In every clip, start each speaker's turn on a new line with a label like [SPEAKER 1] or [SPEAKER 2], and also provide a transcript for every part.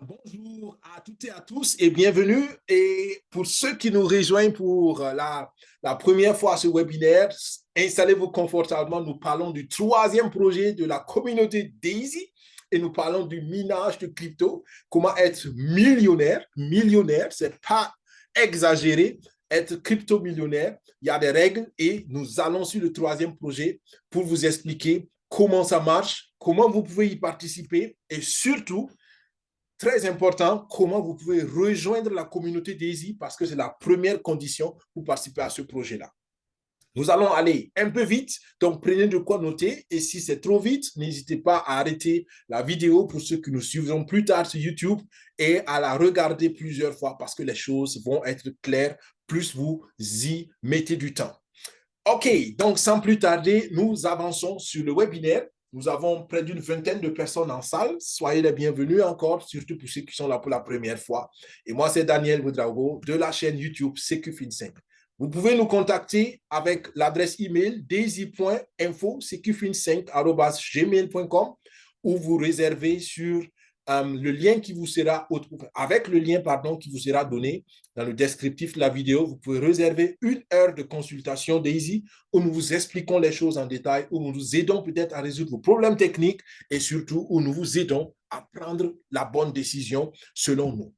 [SPEAKER 1] Bonjour à toutes et à tous et bienvenue. Et pour ceux qui nous rejoignent pour la première fois à ce webinaire, installez-vous confortablement. Nous parlons du troisième projet de la communauté Daisy et nous parlons du minage de crypto. Comment être millionnaire. Millionnaire, c'est pas exagéré. Être crypto-millionnaire, il y a des règles et nous allons sur le troisième projet pour vous expliquer comment ça marche, comment vous pouvez y participer et surtout, très important, comment vous pouvez rejoindre la communauté Daisy parce que c'est la première condition pour participer à ce projet-là. Nous allons aller un peu vite, donc prenez de quoi noter et si c'est trop vite, n'hésitez pas à arrêter la vidéo pour ceux qui nous suivront plus tard sur YouTube et à la regarder plusieurs fois parce que les choses vont être claires plus vous y mettez du temps. OK, donc sans plus tarder, nous avançons sur le webinaire. Nous avons près d'une vingtaine de personnes en salle. Soyez les bienvenus encore, surtout pour ceux qui sont là pour la première fois. Et moi, c'est Daniel Ouedraogo de la chaîne YouTube CQFin5. Vous pouvez nous contacter avec l'adresse email daisy.info.cqfin5@gmail.com ou vous réserver sur le lien qui vous sera avec le lien qui vous sera donné dans le descriptif de la vidéo. Vous pouvez réserver 1 heure de consultation Daisy où nous vous expliquons les choses en détail, où nous vous aidons peut-être à résoudre vos problèmes techniques et surtout où nous vous aidons à prendre la bonne décision selon nous.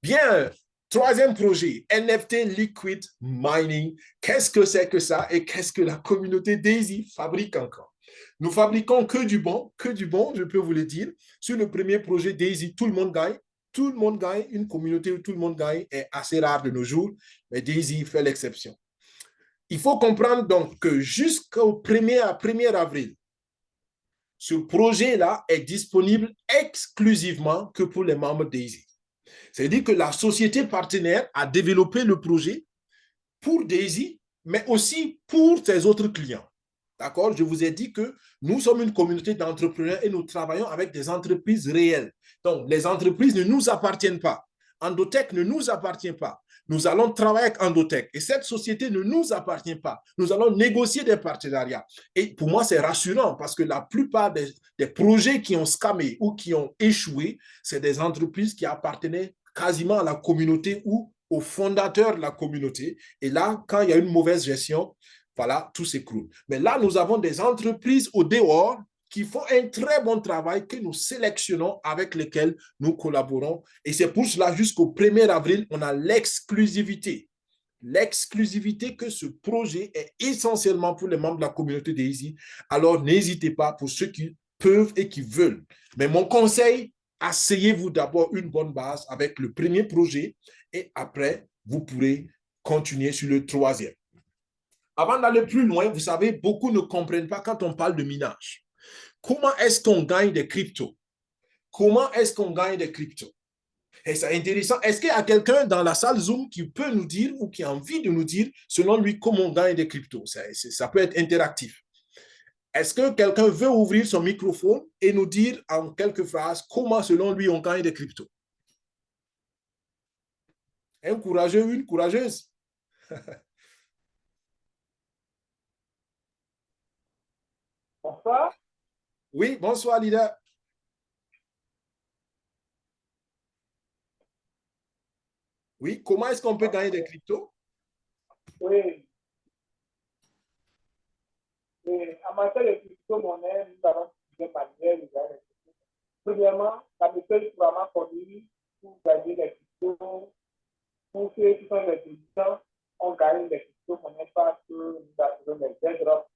[SPEAKER 1] Bien, troisième projet, NFT Liquid Mining. Qu'est-ce que c'est que ça et qu'est-ce que la communauté Daisy fabrique encore? Nous fabriquons que du bon, je peux vous le dire. Sur le premier projet Daisy, tout le monde gagne. Tout le monde gagne. Une communauté où tout le monde gagne est assez rare de nos jours, mais Daisy fait l'exception. Il faut comprendre donc que jusqu'au 1er avril, ce projet-là est disponible exclusivement que pour les membres Daisy. C'est-à-dire que la société partenaire a développé le projet pour Daisy, mais aussi pour ses autres clients. D'accord? Je vous ai dit que nous sommes une communauté d'entrepreneurs et nous travaillons avec des entreprises réelles. Donc, les entreprises ne nous appartiennent pas. Endotech ne nous appartient pas. Nous allons travailler avec Endotech et cette société ne nous appartient pas. Nous allons négocier des partenariats. Et pour moi, c'est rassurant parce que la plupart des projets qui ont scamé ou qui ont échoué, c'est des entreprises qui appartenaient quasiment à la communauté ou aux fondateurs de la communauté. Et là, quand il y a une mauvaise gestion, voilà, tout s'écroule. Mais là, nous avons des entreprises au dehors qui font un très bon travail que nous sélectionnons, avec lesquels nous collaborons. Et c'est pour cela, jusqu'au 1er avril, on a l'exclusivité. L'exclusivité que ce projet est essentiellement pour les membres de la communauté Daisy. Alors, n'hésitez pas pour ceux qui peuvent et qui veulent. Mais mon conseil, asseyez-vous d'abord une bonne base avec le premier projet et après, vous pourrez continuer sur le troisième. Avant d'aller plus loin, vous savez, beaucoup ne comprennent pas quand on parle de minage. Comment est-ce qu'on gagne des cryptos? Comment est-ce qu'on gagne des cryptos? Et c'est intéressant. Est-ce qu'il y a quelqu'un dans la salle Zoom qui peut nous dire ou qui a envie de nous dire, selon lui, comment on gagne des cryptos? Ça peut être interactif. Est-ce que quelqu'un veut ouvrir son microphone et nous dire en quelques phrases comment, selon lui, on gagne des cryptos? Un courageux, une courageuse?
[SPEAKER 2] Bonsoir.
[SPEAKER 1] Oui, bonsoir, Lida. Oui, comment est-ce qu'on peut gagner des cryptos?
[SPEAKER 2] Oui, en matière de crypto-monnaie, nous avons plusieurs manières de gagner des cryptos. Premièrement, la méthode couramment connue pour gagner des cryptos, pour ceux qui sont les débutants, on gagne des crypto-monnaies parce que nous appelons les airdrops.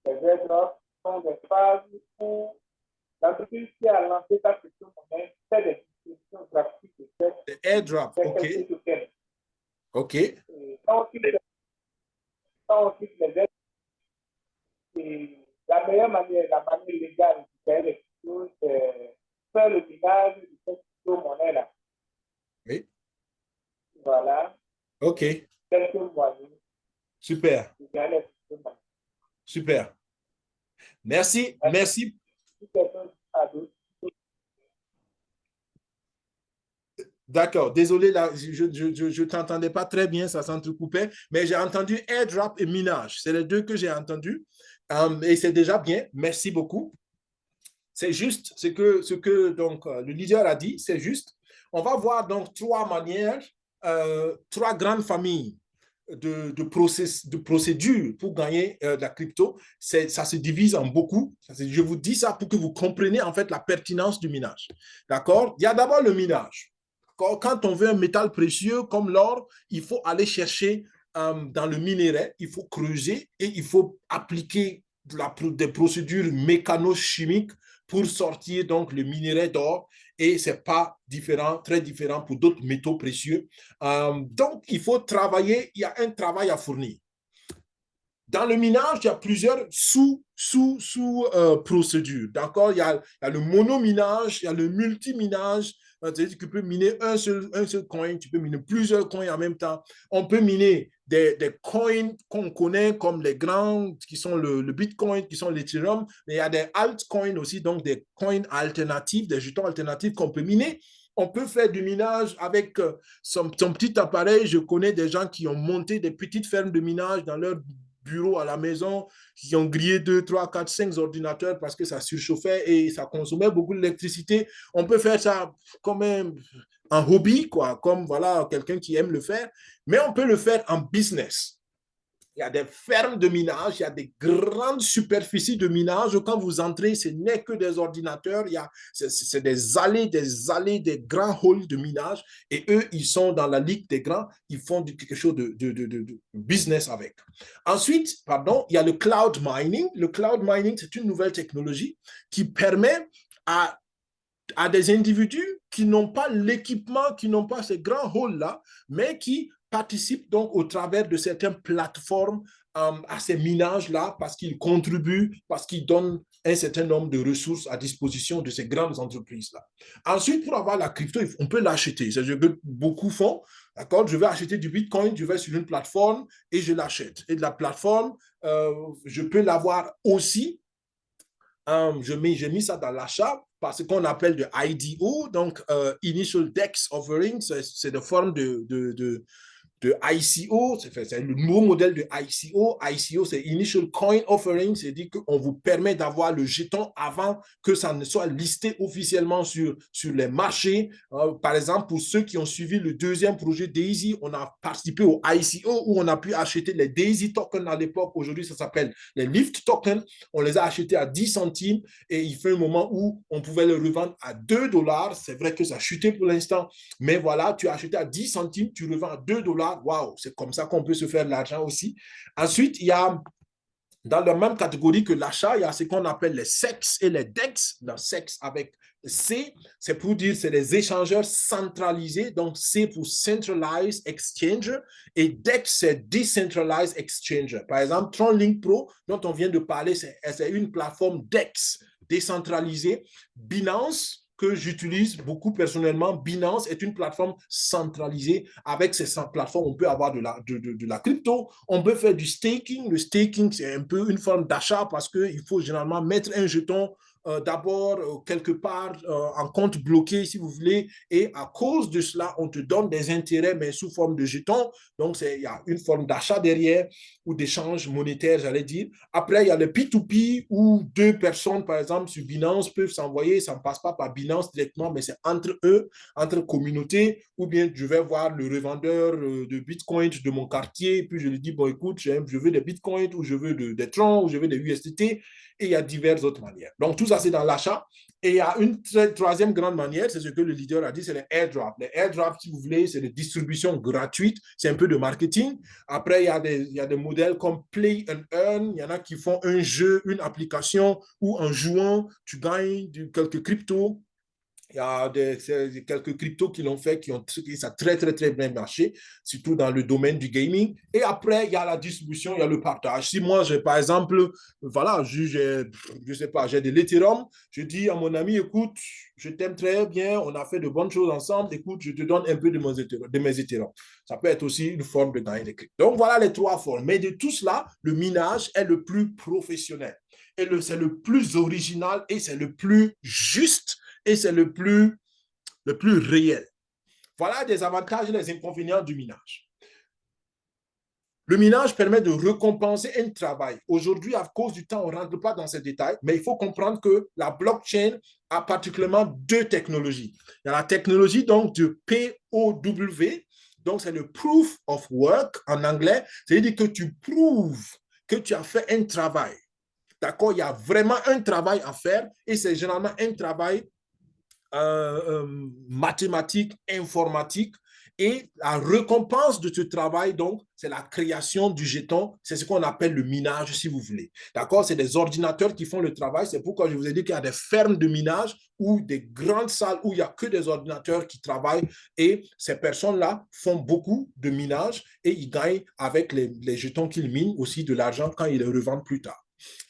[SPEAKER 2] Les airdrops sont des phases où l'entreprise qui a lancé sa crypto-monnaie fait des distributions gratuites de
[SPEAKER 1] Airdrop, OK.
[SPEAKER 2] quelques tokens.
[SPEAKER 1] OK.
[SPEAKER 2] Quand on quitte les airdrops, et la meilleure manière, la manière légale de faire les choses, c'est faire le minage de cette crypto-monnaie-là.
[SPEAKER 1] Oui.
[SPEAKER 2] Voilà.
[SPEAKER 1] OK.
[SPEAKER 2] Quelques moyens
[SPEAKER 1] Super.
[SPEAKER 2] de gagner les crypto-monnaies.
[SPEAKER 1] Super. Merci. Merci. D'accord. Désolé, là, je ne t'entendais pas très bien, ça s'entrecoupait, mais j'ai entendu airdrop et minage. C'est les deux que j'ai entendus. Et c'est déjà bien. Merci beaucoup. C'est juste ce que donc, le leader a dit, c'est juste. On va voir donc trois manières, trois grandes familles de procédures pour gagner de la crypto. Ça se divise en beaucoup. Je vous dis ça pour que vous compreniez en fait la pertinence du minage. D'accord? Il y a d'abord le minage. Quand on veut un métal précieux comme l'or, il faut aller chercher dans le minerai, il faut creuser et il faut appliquer des procédures mécano-chimiques pour sortir donc le minerai d'or et c'est pas différent, très différent pour d'autres métaux précieux. Donc, il faut travailler, il y a un travail à fournir. Dans le minage, il y a plusieurs procédures. D'accord? Il y a le monominage, il y a le multiminage. C'est-à-dire que tu peux miner un seul coin, tu peux miner plusieurs coins en même temps. On peut miner des coins qu'on connaît comme les grands, qui sont le Bitcoin, qui sont l'Ethereum, mais il y a des altcoins aussi, donc des coins alternatifs, des jetons alternatifs qu'on peut miner. On peut faire du minage avec son petit appareil. Je connais des gens qui ont monté des petites fermes de minage dans leur bureau à la maison, qui ont grillé 2, 3, 4, 5 ordinateurs parce que ça surchauffait et ça consommait beaucoup d'électricité. On peut faire ça comme un hobby, quoi, comme voilà, quelqu'un qui aime le faire, mais on peut le faire en business. Il y a des fermes de minage, il y a des grandes superficies de minage. Quand vous entrez, ce n'est que des ordinateurs. C'est des allées, des grands halls de minage. Et eux, ils sont dans la ligue des grands. Ils font quelque chose de business avec. Ensuite, pardon, il y a le cloud mining. Le cloud mining, c'est une nouvelle technologie qui permet à des individus qui n'ont pas l'équipement, qui n'ont pas ces grands halls-là, mais qui participent donc au travers de certaines plateformes à ces minages-là parce qu'ils contribuent, parce qu'ils donnent un certain nombre de ressources à disposition de ces grandes entreprises-là. Ensuite, pour avoir la crypto, on peut l'acheter. C'est ce que beaucoup font. D'accord? Je vais acheter du Bitcoin, je vais sur une plateforme et je l'achète. Et de la plateforme, je peux l'avoir aussi. J'ai mis ça dans l'achat parce qu'on appelle de IDO, donc Initial Dex Offering, c'est de forme de ICO, c'est le nouveau modèle de ICO. ICO, c'est Initial Coin Offering, c'est-à-dire qu'on vous permet d'avoir le jeton avant que ça ne soit listé officiellement sur les marchés. Par exemple, pour ceux qui ont suivi le deuxième projet Daisy, on a participé au ICO où on a pu acheter les Daisy tokens à l'époque. Aujourd'hui, ça s'appelle les Lift tokens. On les a achetés à 10 centimes et il fait un moment où on pouvait les revendre à 2 dollars. C'est vrai que ça a chuté pour l'instant, mais voilà, tu as acheté à 10 centimes, tu revends à 2 dollars. Waouh, c'est comme ça qu'on peut se faire de l'argent aussi. Ensuite, il y a dans la même catégorie que l'achat, il y a ce qu'on appelle les SEX et les DEX. Le SEX avec C, c'est pour dire c'est les échangeurs centralisés. Donc, C pour Centralized Exchanger et DEX, c'est Decentralized Exchanger. Par exemple, TronLink Pro, dont on vient de parler, c'est une plateforme DEX décentralisée. Binance, que j'utilise beaucoup personnellement. Binance est une plateforme centralisée. Avec ces plateformes, on peut avoir de la crypto. On peut faire du staking. Le staking, c'est un peu une forme d'achat parce qu'il faut généralement mettre un jeton d'abord quelque part en compte bloqué, si vous voulez, et à cause de cela, on te donne des intérêts, mais sous forme de jetons. Donc, il y a une forme d'achat derrière ou d'échange monétaire, j'allais dire. Après, il y a le P2P où deux personnes, par exemple, sur Binance peuvent s'envoyer, ça ne passe pas par Binance directement, mais c'est entre eux, entre communautés, ou bien je vais voir le revendeur de Bitcoin de mon quartier, puis je lui dis, bon, écoute, je veux des Bitcoins, ou je veux des Tron, ou je veux des USDT, et il y a diverses autres manières. Donc, tout ça, c'est dans l'achat. Et il y a une troisième grande manière, c'est ce que le leader a dit, c'est les airdrops. Les airdrops, si vous voulez, c'est des distributions gratuites, c'est un peu de marketing. Après, il y a des modèles comme Play and Earn. Il y en a qui font un jeu, une application où en jouant, tu gagnes quelques cryptos. Il y a quelques cryptos qui l'ont fait, ça a très, très, très bien marché, surtout dans le domaine du gaming. Et après, il y a la distribution, il y a le partage. Si moi, par exemple, voilà, je sais pas, j'ai de l'Ethereum, je dis à mon ami, écoute, je t'aime très bien, on a fait de bonnes choses ensemble, écoute, je te donne un peu de mes Ethereum. Ça peut être aussi une forme de gagner des cryptos. Donc, voilà les trois formes. Mais de tout cela, le minage est le plus professionnel. Et c'est le plus original et c'est le plus juste et c'est le plus réel. Voilà des avantages et des inconvénients du minage. Le minage permet de récompenser un travail. Aujourd'hui, à cause du temps, on ne rentre pas dans ces détails, mais il faut comprendre que la blockchain a particulièrement deux technologies. Il y a la technologie donc de POW, donc c'est le proof of work en anglais, c'est-à-dire que tu prouves que tu as fait un travail. D'accord? Il y a vraiment un travail à faire et c'est généralement un travail mathématique, informatique. Et la récompense de ce travail, donc, c'est la création du jeton. C'est ce qu'on appelle le minage, si vous voulez. D'accord? C'est des ordinateurs qui font le travail. C'est pourquoi je vous ai dit qu'il y a des fermes de minage ou des grandes salles où il n'y a que des ordinateurs qui travaillent. Et ces personnes-là font beaucoup de minage et ils gagnent avec les jetons qu'ils minent aussi de l'argent quand ils les revendent plus tard.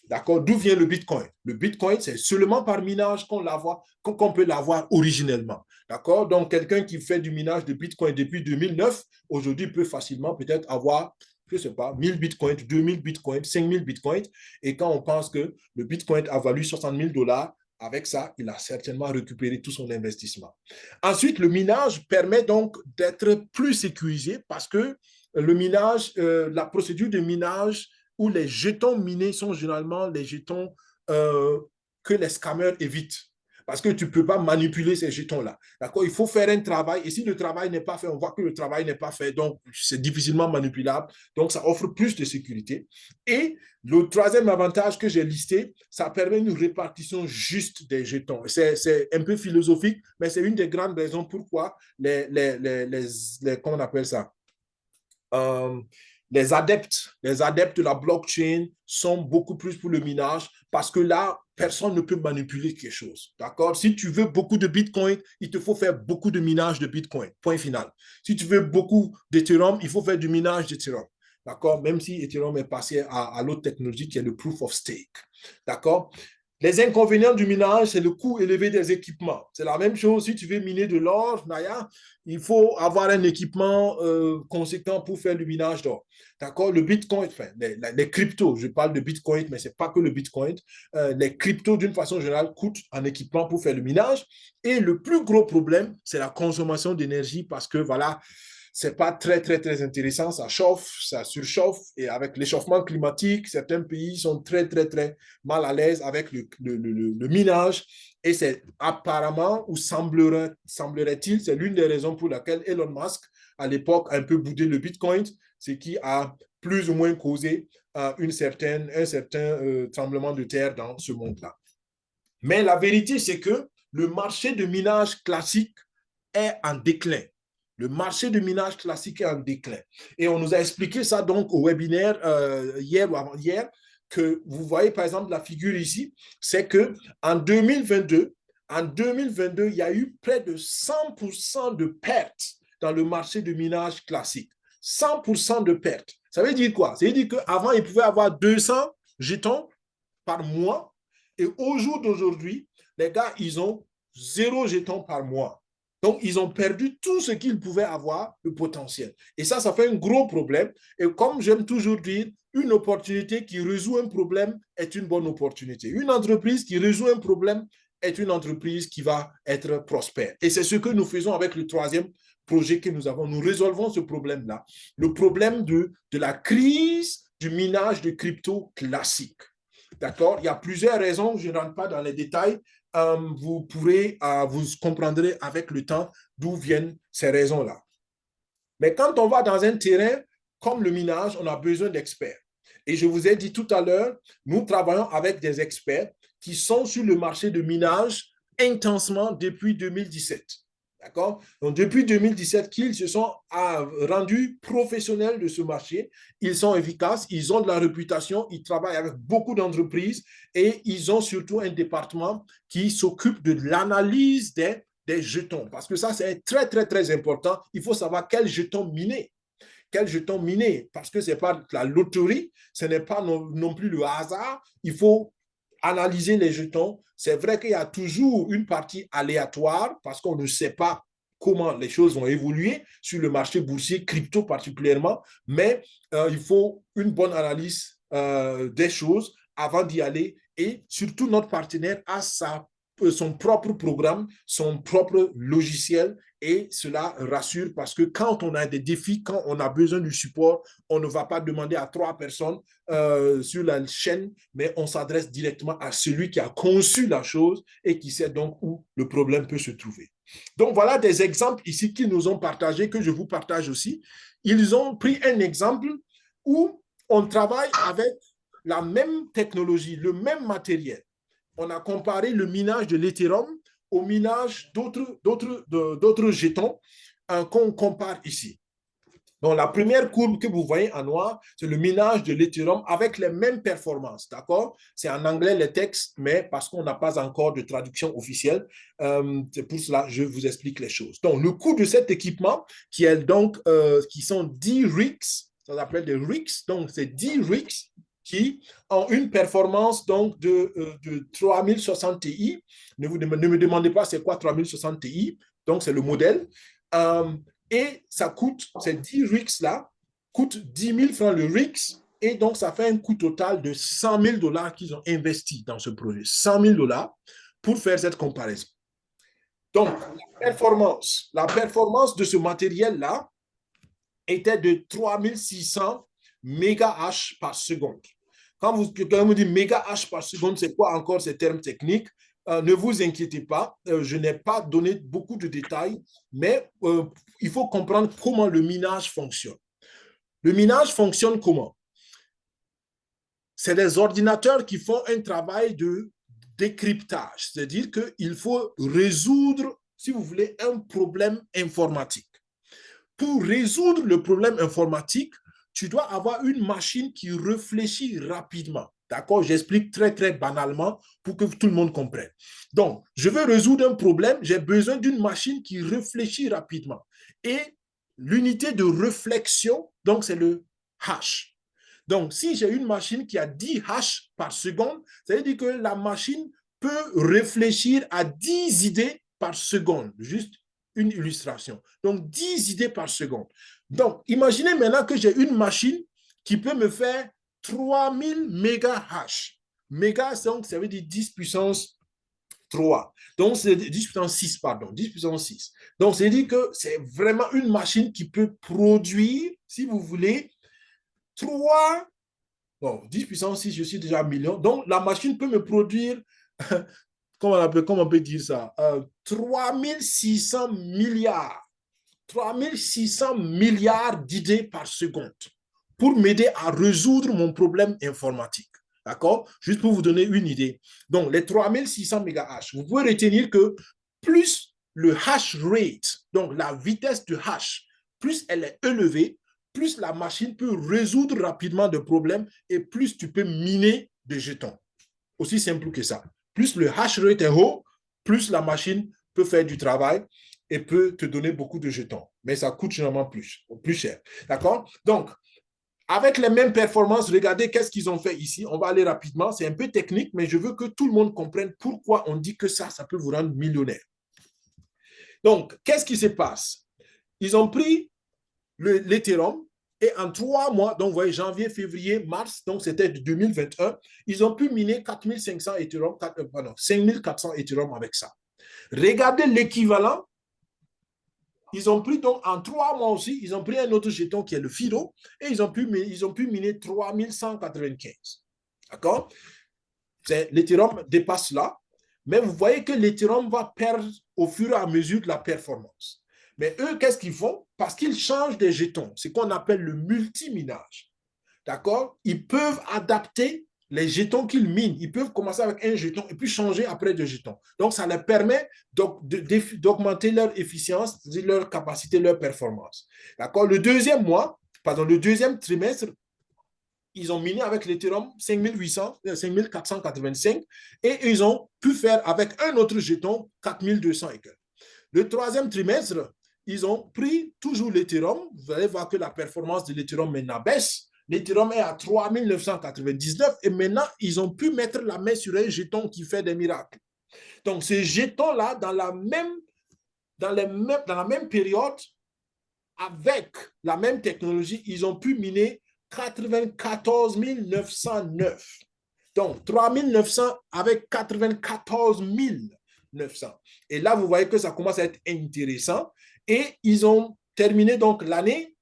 [SPEAKER 1] D'accord? D'où vient le Bitcoin? Le Bitcoin, c'est seulement par minage qu'on peut l'avoir originellement. D'accord? Donc, quelqu'un qui fait du minage de Bitcoin depuis 2009, aujourd'hui peut facilement peut-être avoir, je ne sais pas, 1000 Bitcoins, 2000 Bitcoins, 5000 Bitcoins. Et quand on pense que le Bitcoin a valu 60 000 $, avec ça, il a certainement récupéré tout son investissement. Ensuite, le minage permet donc d'être plus sécurisé parce que le minage, la procédure de minage où les jetons minés sont généralement les jetons que les scammers évitent. Parce que tu ne peux pas manipuler ces jetons-là. D'accord? Il faut faire un travail. Et si le travail n'est pas fait, on voit que le travail n'est pas fait. Donc, c'est difficilement manipulable. Donc, ça offre plus de sécurité. Et le troisième avantage que j'ai listé, ça permet une répartition juste des jetons. C'est un peu philosophique, mais c'est une des grandes raisons pourquoi comment on appelle ça? euh, les adeptes de la blockchain sont beaucoup plus pour le minage parce que là, personne ne peut manipuler quelque chose. D'accord? Si tu veux beaucoup de Bitcoin, il te faut faire beaucoup de minage de Bitcoin. Point final. Si tu veux beaucoup d'Ethereum, il faut faire du minage d'Ethereum. D'accord? Même si Ethereum est passé à l'autre technologie qui est le proof of stake. D'accord? Les inconvénients du minage, c'est le coût élevé des équipements. C'est la même chose si tu veux miner de l'or, Naya, il faut avoir un équipement conséquent pour faire du minage d'or. D'accord? Le Bitcoin, enfin, les cryptos, je parle de Bitcoin, mais ce n'est pas que le Bitcoin. Les cryptos, d'une façon générale, coûtent en équipement pour faire le minage. Et le plus gros problème, c'est la consommation d'énergie parce que, voilà, c'est pas très, très, très intéressant. Ça chauffe, ça surchauffe. Et avec l'échauffement climatique, certains pays sont très, très, très mal à l'aise avec le minage. Et c'est apparemment, ou semblerait-il, c'est l'une des raisons pour laquelle Elon Musk, à l'époque, a un peu boudé le Bitcoin, ce qui a plus ou moins causé un certain tremblement de terre dans ce monde-là. Mais la vérité, c'est que le marché de minage classique est en déclin. Le marché de minage classique est en déclin. Et on nous a expliqué ça donc au webinaire hier ou avant-hier, que vous voyez par exemple la figure ici, c'est qu'en 2022, il y a eu près de 100% de pertes dans le marché de minage classique. 100% de pertes. Ça veut dire quoi? Ça veut dire qu'avant, il pouvait avoir 200 jetons par mois. Et au jour d'aujourd'hui, les gars, ils ont 0 jeton par mois. Donc, ils ont perdu tout ce qu'ils pouvaient avoir, le potentiel. Et ça fait un gros problème. Et comme j'aime toujours dire, une opportunité qui résout un problème est une bonne opportunité. Une entreprise qui résout un problème est une entreprise qui va être prospère. Et c'est ce que nous faisons avec le troisième projet que nous avons. Nous résolvons ce problème-là, le problème de la crise du minage de crypto classique. D'accord? Il y a plusieurs raisons, je ne rentre pas dans les détails. Vous comprendrez avec le temps d'où viennent ces raisons-là. Mais quand on va dans un terrain comme le minage, on a besoin d'experts. Et je vous ai dit tout à l'heure, nous travaillons avec des experts qui sont sur le marché de minage intensement depuis 2017. D'accord? Donc, depuis 2017, qu'ils se sont rendus professionnels de ce marché. Ils sont efficaces, ils ont de la réputation, ils travaillent avec beaucoup d'entreprises et ils ont surtout un département qui s'occupe de l'analyse des jetons. Parce que ça, c'est très, très, très important. Il faut savoir quel jeton miner. Quel jeton miner? Parce que ce n'est pas la loterie, ce n'est pas non plus le hasard. Il faut analyser les jetons. C'est vrai qu'il y a toujours une partie aléatoire parce qu'on ne sait pas comment les choses vont évoluer sur le marché boursier, crypto particulièrement, mais il faut une bonne analyse des choses avant d'y aller et surtout notre partenaire a sa son propre programme, son propre logiciel, et cela rassure parce que quand on a des défis, quand on a besoin du support, on ne va pas demander à 3 personnes sur la chaîne, mais on s'adresse directement à celui qui a conçu la chose et qui sait donc où le problème peut se trouver. Donc voilà des exemples ici qu'ils nous ont partagés, que je vous partage aussi. Ils ont pris un exemple où on travaille avec la même technologie, le même matériel. On a comparé le minage de l'Ethereum au minage d'autres jetons qu'on compare ici. Donc, la première courbe que vous voyez en noir, c'est le minage de l'Ethereum avec les mêmes performances, d'accord? C'est en anglais les textes, mais parce qu'on n'a pas encore de traduction officielle, c'est pour cela que je vous explique les choses. Donc, le coût de cet équipement, qui sont 10 rigs, ça s'appelle des rigs, donc c'est 10 rigs qui ont une performance donc de 3060 Ti. Ne me demandez pas c'est quoi 3060 Ti, donc c'est le modèle. Et ça coûte, ces 10 rigs-là, coûtent 10 000 francs le rigs, et donc ça fait un coût total de 100 000 $ qu'ils ont investi dans ce projet. 100 000 $ pour faire cette comparaison. Donc, la performance de ce matériel-là était de 3600 mégahash par seconde. Quand vous dites mégahash par seconde, c'est quoi encore ces termes techniques? Ne vous inquiétez pas, je n'ai pas donné beaucoup de détails, mais il faut comprendre comment le minage fonctionne. Le minage fonctionne comment? C'est des ordinateurs qui font un travail de décryptage, c'est-à-dire qu'il faut résoudre, si vous voulez, un problème informatique. Pour résoudre le problème informatique, tu dois avoir une machine qui réfléchit rapidement. D'accord? J'explique très, très banalement pour que tout le monde comprenne. Donc, je veux résoudre un problème, j'ai besoin d'une machine qui réfléchit rapidement. Et l'unité de réflexion, donc, c'est le hash. Donc, si j'ai une machine qui a 10 hash par seconde, ça veut dire que la machine peut réfléchir à 10 idées par seconde. Juste une illustration. Donc, 10 idées par seconde. Donc, imaginez maintenant que j'ai une machine qui peut me faire 3000 mégahash. Méga, donc, ça veut dire 10 puissance 3. Donc, c'est 10 puissance 6, pardon, 10 puissance 6. Donc, c'est dit que c'est vraiment une machine qui peut produire, si vous voulez, 3, bon, 10 puissance 6, je suis déjà à 1 million. Donc, la machine peut me produire, comment on peut dire ça, 3600 milliards. 3600 milliards d'idées par seconde pour m'aider à résoudre mon problème informatique. D'accord? Juste pour vous donner une idée. Donc, les 3600 mégahash, vous pouvez retenir que plus le hash rate, donc la vitesse de hash, plus elle est élevée, plus la machine peut résoudre rapidement des problèmes et plus tu peux miner des jetons. Aussi simple que ça. Plus le hash rate est haut, plus la machine peut faire du travail et peut te donner beaucoup de jetons. Mais ça coûte généralement plus cher. D'accord? Donc, avec les mêmes performances, regardez qu'est-ce qu'ils ont fait ici. On va aller rapidement. C'est un peu technique, mais je veux que tout le monde comprenne pourquoi on dit que ça peut vous rendre millionnaire. Donc, qu'est-ce qui se passe? Ils ont pris l'Ethereum et en 3 mois, donc vous voyez, janvier, février, mars, donc c'était de 2021, ils ont pu miner 4500 Ethereum, 5400 Ethereum avec ça. Regardez l'équivalent. Ils ont pris donc en 3 mois aussi, ils ont pris un autre jeton qui est le FIDO et ils ont pu miner 3195. D'accord? L'Ethereum dépasse là, mais vous voyez que l'Ethereum va perdre au fur et à mesure de la performance. Mais eux, qu'est-ce qu'ils font? Parce qu'ils changent des jetons, ce qu'on appelle le multiminage. D'accord? Ils peuvent adapter les jetons qu'ils minent. Ils peuvent commencer avec un jeton et puis changer après de jetons. Donc, ça leur permet d'augmenter leur efficience, leur capacité, leur performance. D'accord? Le deuxième trimestre, ils ont miné avec l'Ethereum 5485 et ils ont pu faire avec un autre jeton 4200 et quelques. Le troisième trimestre, ils ont pris toujours l'Ethereum. Vous allez voir que la performance de l'Ethereum maintenant baisse. L'Ethereum est à 3999 et maintenant, ils ont pu mettre la main sur un jeton qui fait des miracles. Donc, ces jetons-là, dans la même période, avec la même technologie, ils ont pu miner 94 909. Donc, 3900 avec 94 000. 900. Et là, vous voyez que ça commence à être intéressant. Et ils ont terminé donc l'année,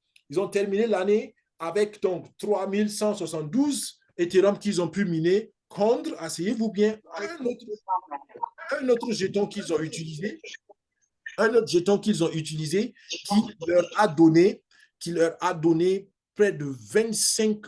[SPEAKER 1] avec donc 3172 Ethereum qu'ils ont pu miner contre, asseyez-vous bien, un autre jeton qu'ils ont utilisé, qui leur a donné près de 25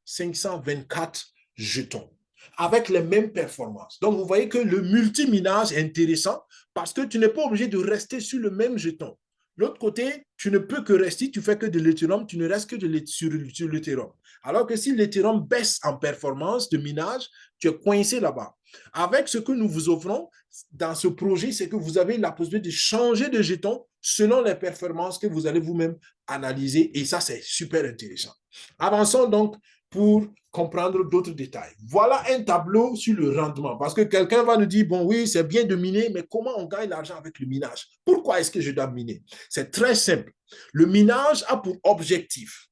[SPEAKER 1] 524 jetons avec les mêmes performances. Donc, vous voyez que le multiminage est intéressant parce que tu n'es pas obligé de rester sur le même jeton. L'autre côté, tu ne peux que rester, tu fais que de l'Ethereum, tu ne restes que sur l'Ethereum. Alors que si l'Ethereum baisse en performance de minage, tu es coincé là-bas. Avec ce que nous vous offrons dans ce projet, c'est que vous avez la possibilité de changer de jeton selon les performances que vous allez vous-même analyser. Et ça, c'est super intéressant. Avançons donc pour comprendre d'autres détails. Voilà un tableau sur le rendement. Parce que quelqu'un va nous dire, bon, oui, c'est bien de miner, mais comment on gagne l'argent avec le minage? Pourquoi est-ce que je dois miner? C'est très simple. Le minage a pour objectif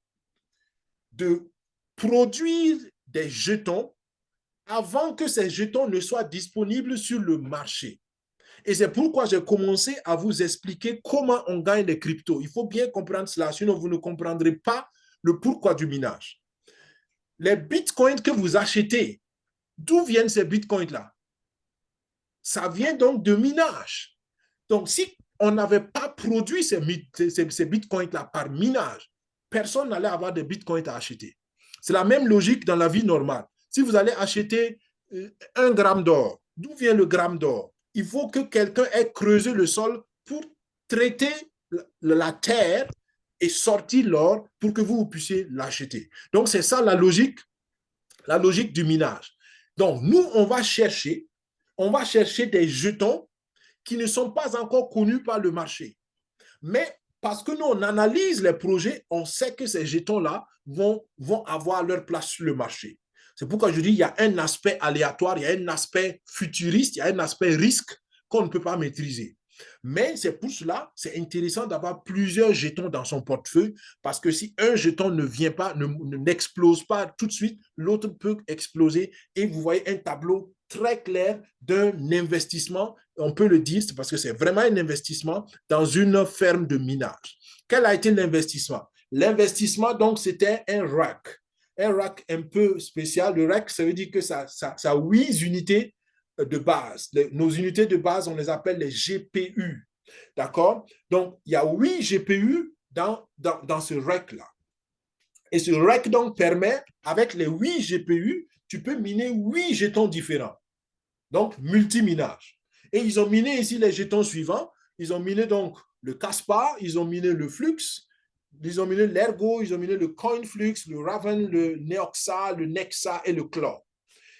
[SPEAKER 1] de produire des jetons avant que ces jetons ne soient disponibles sur le marché. Et c'est pourquoi j'ai commencé à vous expliquer comment on gagne les cryptos. Il faut bien comprendre cela, sinon vous ne comprendrez pas le pourquoi du minage. Les bitcoins que vous achetez, d'où viennent ces bitcoins-là? Ça vient donc de minage. Donc, si on n'avait pas produit ces bitcoins-là par minage, personne n'allait avoir des bitcoins à acheter. C'est la même logique dans la vie normale. Si vous allez acheter 1 gramme d'or, d'où vient le gramme d'or? Il faut que quelqu'un ait creusé le sol pour traiter la terre et sortir l'or pour que vous puissiez l'acheter. Donc, c'est ça la logique du minage. Donc, nous, on va chercher des jetons qui ne sont pas encore connus par le marché. Mais parce que nous, on analyse les projets, on sait que ces jetons-là vont avoir leur place sur le marché. C'est pourquoi je dis qu'il y a un aspect aléatoire, il y a un aspect futuriste, il y a un aspect risque qu'on ne peut pas maîtriser. Mais c'est pour cela, c'est intéressant d'avoir plusieurs jetons dans son portefeuille parce que si un jeton ne vient pas, n'explose pas tout de suite, l'autre peut exploser et vous voyez un tableau très clair d'un investissement, on peut le dire, parce que c'est vraiment un investissement dans une ferme de minage. Quel a été l'investissement? L'investissement, donc, c'était un rack un peu spécial. Le rack, ça veut dire que ça a 8 unités de base. Nos unités de base, on les appelle les GPU. D'accord? Donc, il y a 8 GPU dans ce rack-là. Et ce rack, donc, permet, avec les 8 GPU, tu peux miner 8 jetons différents. Donc, multiminage. Et ils ont miné ici les jetons suivants. Ils ont miné donc le Caspar, ils ont miné le Flux, ils ont miné l'Ergo, ils ont miné le CoinFlux, le Raven, le Neoxa, le Nexa et le Claw.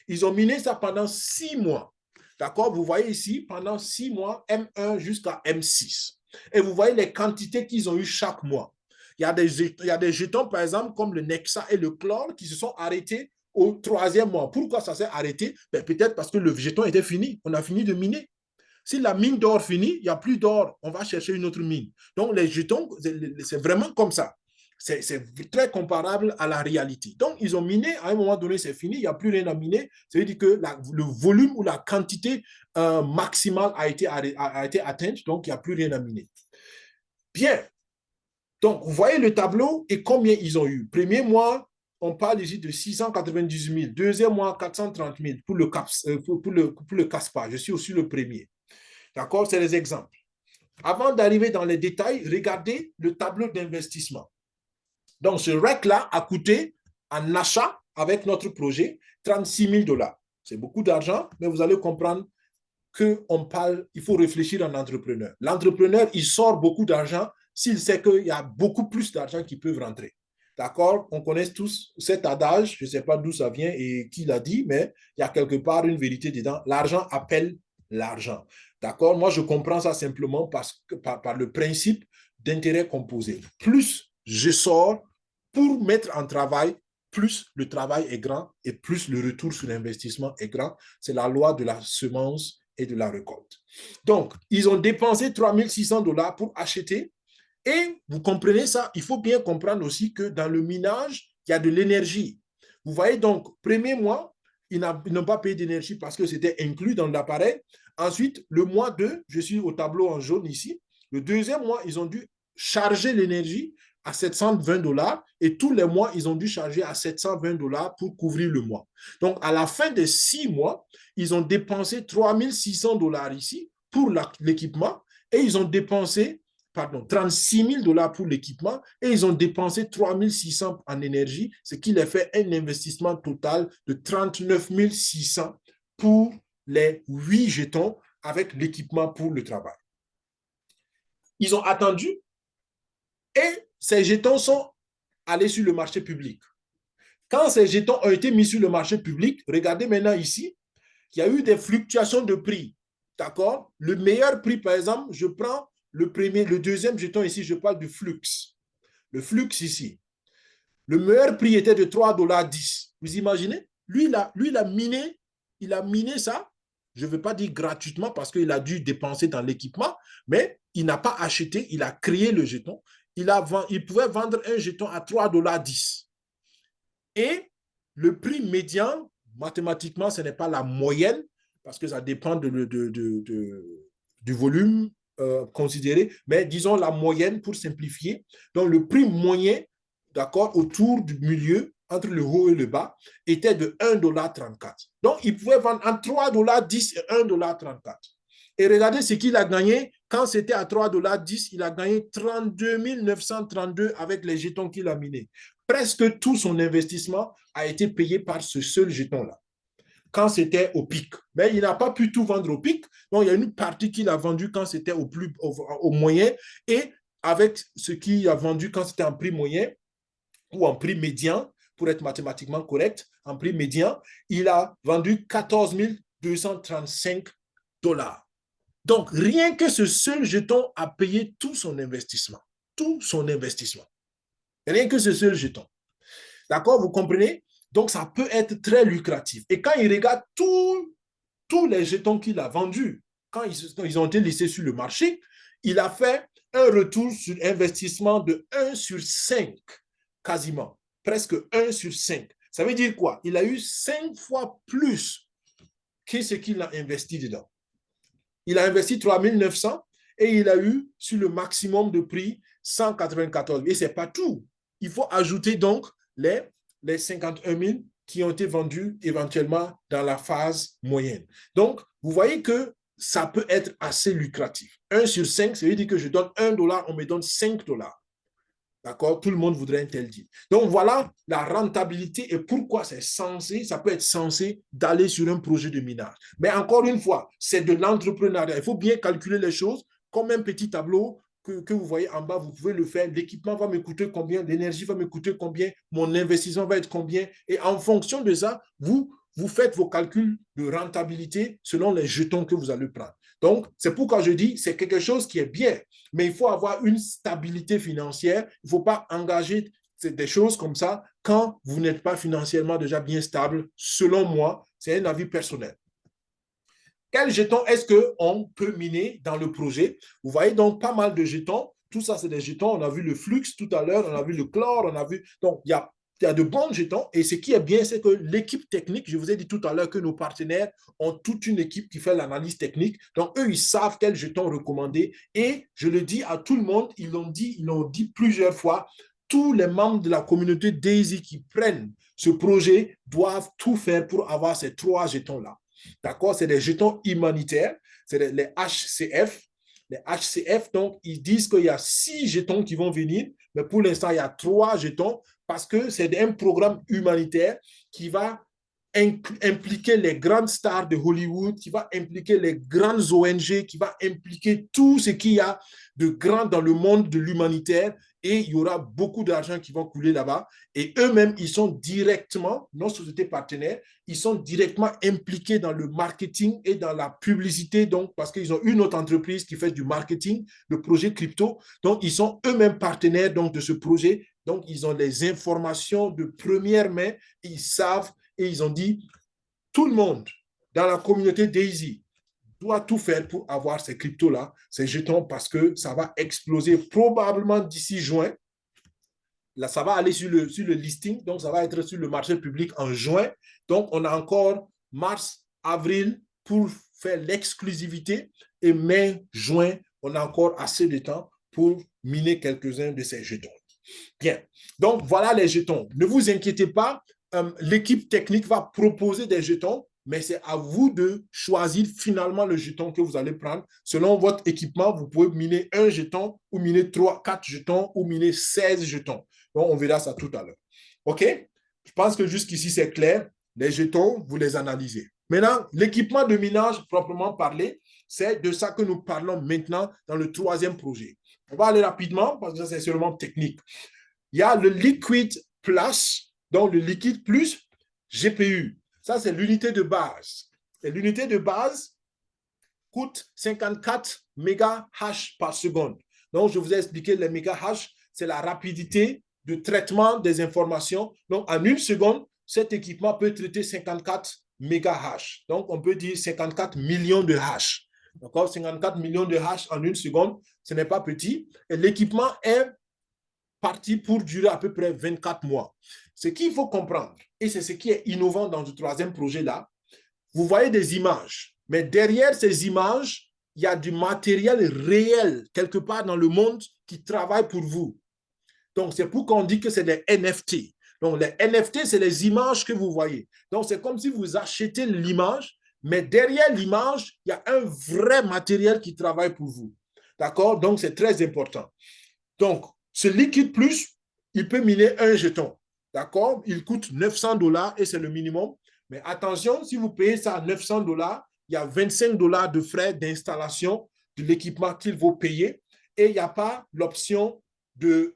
[SPEAKER 1] Ils ont miné ça pendant 6 mois. D'accord? Vous voyez ici, pendant 6 mois, M1 jusqu'à M6. Et vous voyez les quantités qu'ils ont eues chaque mois. Il y a des jetons, par exemple, comme le Nexa et le Claw, qui se sont arrêtés au 3e mois. Pourquoi ça s'est arrêté? Peut-être parce que le jeton était fini. On a fini de miner. Si la mine d'or finit, il n'y a plus d'or. On va chercher une autre mine. Donc, les jetons, c'est vraiment comme ça. C'est très comparable à la réalité. Donc, ils ont miné, à un moment donné, c'est fini, il n'y a plus rien à miner. Ça veut dire que le volume ou la quantité maximale a été atteinte, donc il n'y a plus rien à miner. Bien. Donc, vous voyez le tableau et combien ils ont eu. Premier mois, on parle ici de 698 000. Deuxième mois, 430 000 pour le Caspar. Je suis aussi le premier. D'accord? C'est les exemples. Avant d'arriver dans les détails, regardez le tableau d'investissement. Donc, ce REC-là a coûté en achat avec notre projet 36 000 $. C'est beaucoup d'argent, mais vous allez comprendre il faut réfléchir en entrepreneur. L'entrepreneur, il sort beaucoup d'argent s'il sait qu'il y a beaucoup plus d'argent qui peuvent rentrer. D'accord? On connaît tous cet adage, je ne sais pas d'où ça vient et qui l'a dit, mais il y a quelque part une vérité dedans. L'argent appelle l'argent. D'accord? Moi, je comprends ça simplement par le principe d'intérêt composé. Plus je sors pour mettre en travail, plus le travail est grand et plus le retour sur l'investissement est grand. C'est la loi de la semence et de la récolte. Donc, ils ont dépensé 3 600 $ pour acheter. Et vous comprenez ça, il faut bien comprendre aussi que dans le minage, il y a de l'énergie. Vous voyez donc, premier mois, ils n'ont pas payé d'énergie parce que c'était inclus dans l'appareil. Ensuite, le mois 2, je suis au tableau en jaune ici. Le deuxième mois, ils ont dû charger l'énergie à 720 dollars et tous les mois, ils ont dû charger à 720 dollars pour couvrir le mois. Donc, à la fin des 6 mois, ils ont dépensé 3600 dollars ici pour l'équipement et ils ont dépensé 36 000 dollars pour l'équipement et ils ont dépensé 3 600 en énergie, ce qui les fait un investissement total de 39 600 pour les 8 jetons avec l'équipement pour le travail. Ils ont attendu et ces jetons sont allés sur le marché public. Quand ces jetons ont été mis sur le marché public, regardez maintenant ici, il y a eu des fluctuations de prix. D'accord? Le meilleur prix, par exemple, je prends le deuxième jeton ici, je parle du flux. Le flux ici. Le meilleur prix était de 3,10 $. Vous imaginez? Lui, il a miné ça. Je ne veux pas dire gratuitement parce qu'il a dû dépenser dans l'équipement, mais il n'a pas acheté, il a créé le jeton. Il pouvait vendre un jeton à 3,10 $. Et le prix médian, mathématiquement, ce n'est pas la moyenne, parce que ça dépend du volume considéré, mais disons la moyenne pour simplifier. Donc, le prix moyen, d'accord, autour du milieu, entre le haut et le bas, était de 1,34 $. Donc, il pouvait vendre entre 3,10 $ et 1,34 $. Et regardez ce qu'il a gagné. Quand c'était à 3,10 $, il a gagné 32 932 avec les jetons qu'il a minés. Presque tout son investissement a été payé par ce seul jeton-là, quand c'était au pic. Mais il n'a pas pu tout vendre au pic. Donc, il y a une partie qu'il a vendue quand c'était au moyen et avec ce qu'il a vendu quand c'était en prix moyen ou en prix médian, pour être mathématiquement correct, en prix médian, il a vendu 14 235 dollars. Donc, rien que ce seul jeton a payé tout son investissement. Tout son investissement. Rien que ce seul jeton. D'accord, vous comprenez? Donc, ça peut être très lucratif. Et quand il regarde tous les jetons qu'il a vendus, quand ils ont été laissés sur le marché, il a fait un retour sur investissement de 1 sur 5, quasiment. Presque 1 sur 5. Ça veut dire quoi? Il a eu 5 fois plus que ce qu'il a investi dedans. Il a investi 3 900 et il a eu sur le maximum de prix 194. Et ce n'est pas tout. Il faut ajouter donc les 51 000 qui ont été vendus éventuellement dans la phase moyenne. Donc, vous voyez que ça peut être assez lucratif. 1 sur 5, ça veut dire que je donne 1 $, on me donne 5 $. D'accord? Tout le monde voudrait un tel deal. Donc, voilà la rentabilité et pourquoi ça peut être censé d'aller sur un projet de minage. Mais encore une fois, c'est de l'entrepreneuriat. Il faut bien calculer les choses comme un petit tableau que vous voyez en bas, vous pouvez le faire. L'équipement va me coûter combien? L'énergie va me coûter combien? Mon investissement va être combien? Et en fonction de ça, vous faites vos calculs de rentabilité selon les jetons que vous allez prendre. Donc, c'est pourquoi je dis c'est quelque chose qui est bien, mais il faut avoir une stabilité financière. Il ne faut pas engager des choses comme ça quand vous n'êtes pas financièrement déjà bien stable. Selon moi, c'est un avis personnel. Quels jetons est-ce qu'on peut miner dans le projet? Vous voyez donc pas mal de jetons. Tout ça, c'est des jetons. On a vu le flux tout à l'heure, on a vu le chlore, on a vu... Donc, il y a de bons jetons. Et ce qui est bien, c'est que l'équipe technique, je vous ai dit tout à l'heure que nos partenaires ont toute une équipe qui fait l'analyse technique. Donc, eux, ils savent quels jetons recommander. Et je le dis à tout le monde, ils l'ont dit plusieurs fois, tous les membres de la communauté DAISY qui prennent ce projet doivent tout faire pour avoir ces 3 jetons-là. D'accord? C'est des jetons humanitaires, c'est les HCF. Les HCF, donc, ils disent qu'il y a 6 jetons qui vont venir, mais pour l'instant, il y a 3 jetons parce que c'est un programme humanitaire qui va impliquer les grandes stars de Hollywood, qui va impliquer les grandes ONG, qui va impliquer tout ce qu'il y a de grand dans le monde de l'humanitaire et il y aura beaucoup d'argent qui vont couler là-bas. Et eux-mêmes, ils sont directement, nos sociétés partenaires, ils sont directement impliqués dans le marketing et dans la publicité, donc parce qu'ils ont une autre entreprise qui fait du marketing, le projet crypto. Donc, ils sont eux-mêmes partenaires donc, de ce projet. Donc, ils ont les informations de première main, ils savent et ils ont dit, tout le monde dans la communauté DAISY doit tout faire pour avoir ces cryptos-là, ces jetons, parce que ça va exploser probablement d'ici juin. Là, ça va aller sur le listing, donc ça va être sur le marché public en juin. Donc, on a encore mars, avril pour faire l'exclusivité et mai, juin, on a encore assez de temps pour miner quelques-uns de ces jetons. Bien, donc voilà les jetons. Ne vous inquiétez pas, l'équipe technique va proposer des jetons, mais c'est à vous de choisir finalement le jeton que vous allez prendre. Selon votre équipement, vous pouvez miner un jeton ou miner 3, 4 jetons ou miner 16 jetons. Donc, on verra ça tout à l'heure. OK? Je pense que jusqu'ici, c'est clair. Les jetons, vous les analysez. Maintenant, l'équipement de minage, proprement parlé, c'est de ça que nous parlons maintenant dans le troisième projet. On va aller rapidement parce que ça, c'est seulement technique. Il y a le Liquid Plus, donc le liquide plus GPU. Ça, c'est l'unité de base. Et l'unité de base coûte 54 MHz par seconde. Donc, je vous ai expliqué les MHz, c'est la rapidité de traitement des informations. Donc, en une seconde, cet équipement peut traiter 54 MHz. Donc, on peut dire 54 millions de hash. D'accord? 54 millions de hash en une seconde, ce n'est pas petit. Et l'équipement est parti pour durer à peu près 24 mois. Ce qu'il faut comprendre, et c'est ce qui est innovant dans ce troisième projet-là, vous voyez des images, mais derrière ces images, il y a du matériel réel quelque part dans le monde qui travaille pour vous. Donc, c'est pourquoi on dit que c'est des NFT. Donc, les NFT, c'est les images que vous voyez. Donc, c'est comme si vous achetez l'image, mais derrière l'image, il y a un vrai matériel qui travaille pour vous. D'accord? Donc, c'est très important. Donc, ce Liquid Plus, il peut miner un jeton. D'accord? Il coûte 900 $ et c'est le minimum. Mais attention, si vous payez ça à 900 $, il y a 25 $ de frais d'installation de l'équipement qu'il faut payer et il n'y a pas l'option de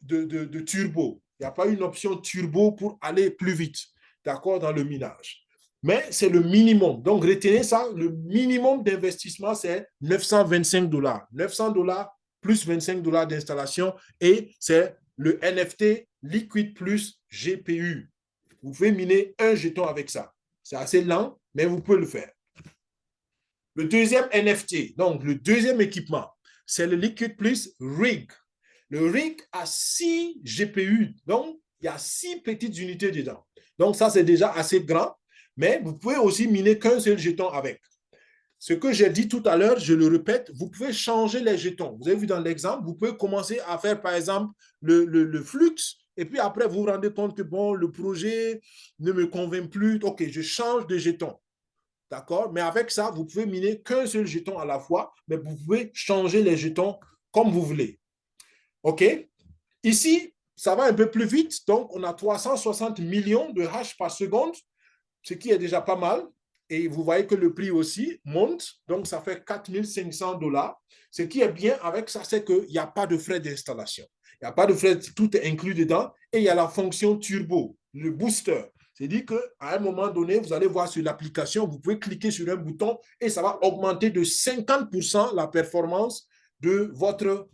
[SPEAKER 1] turbo. Il n'y a pas une option turbo pour aller plus vite, d'accord, dans le minage. Mais c'est le minimum. Donc, retenez ça, le minimum d'investissement, c'est 925 $. 900 $ plus 25 $ d'installation et c'est le NFT Liquid Plus GPU. Vous pouvez miner un jeton avec ça. C'est assez lent, mais vous pouvez le faire. Le deuxième NFT, donc le deuxième équipement, c'est le Liquid Plus Rig. Le Rig a 6 GPU, donc il y a 6 petites unités dedans. Donc ça, c'est déjà assez grand, mais vous pouvez aussi miner qu'un seul jeton avec. Ce que j'ai dit tout à l'heure, je le répète, vous pouvez changer les jetons. Vous avez vu dans l'exemple, vous pouvez commencer à faire, par exemple, le flux, et puis après, vous vous rendez compte que, bon, le projet ne me convainc plus. OK, je change de jeton. D'accord? Mais avec ça, vous pouvez miner qu'un seul jeton à la fois, mais vous pouvez changer les jetons comme vous voulez. OK? Ici, ça va un peu plus vite. Donc, on a 360 millions de hash par seconde, ce qui est déjà pas mal. Et vous voyez que le prix aussi monte, donc ça fait 4 500 $. Ce qui est bien avec ça, c'est qu'il n'y a pas de frais d'installation. Il n'y a pas de frais, tout est inclus dedans. Et il y a la fonction turbo, le booster. C'est-à-dire qu'à un moment donné, vous allez voir sur l'application, vous pouvez cliquer sur un bouton et ça va augmenter de 50% la performance de votre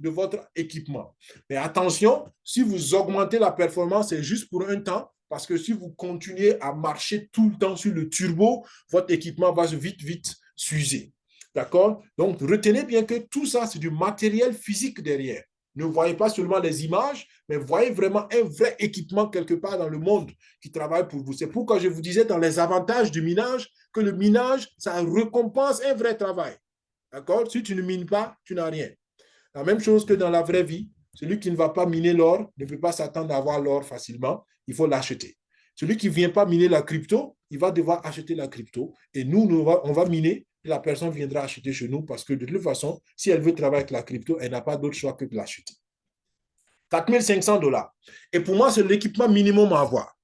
[SPEAKER 1] équipement. Mais attention, si vous augmentez la performance, c'est juste pour un temps. Parce que si vous continuez à marcher tout le temps sur le turbo, votre équipement va vite s'user. D'accord? Donc, retenez bien que tout ça, c'est du matériel physique derrière. Ne voyez pas seulement les images, mais voyez vraiment un vrai équipement quelque part dans le monde qui travaille pour vous. C'est pourquoi je vous disais dans les avantages du minage que le minage, ça récompense un vrai travail. D'accord? Si tu ne mines pas, tu n'as rien. La même chose que dans la vraie vie. Celui qui ne va pas miner l'or ne peut pas s'attendre à avoir l'or facilement. Il faut l'acheter. Celui qui ne vient pas miner la crypto, il va devoir acheter la crypto. Et nous, on va miner et la personne viendra acheter chez nous parce que de toute façon, si elle veut travailler avec la crypto, elle n'a pas d'autre choix que de l'acheter. 4 500 $. Et pour moi, c'est l'équipement minimum à avoir.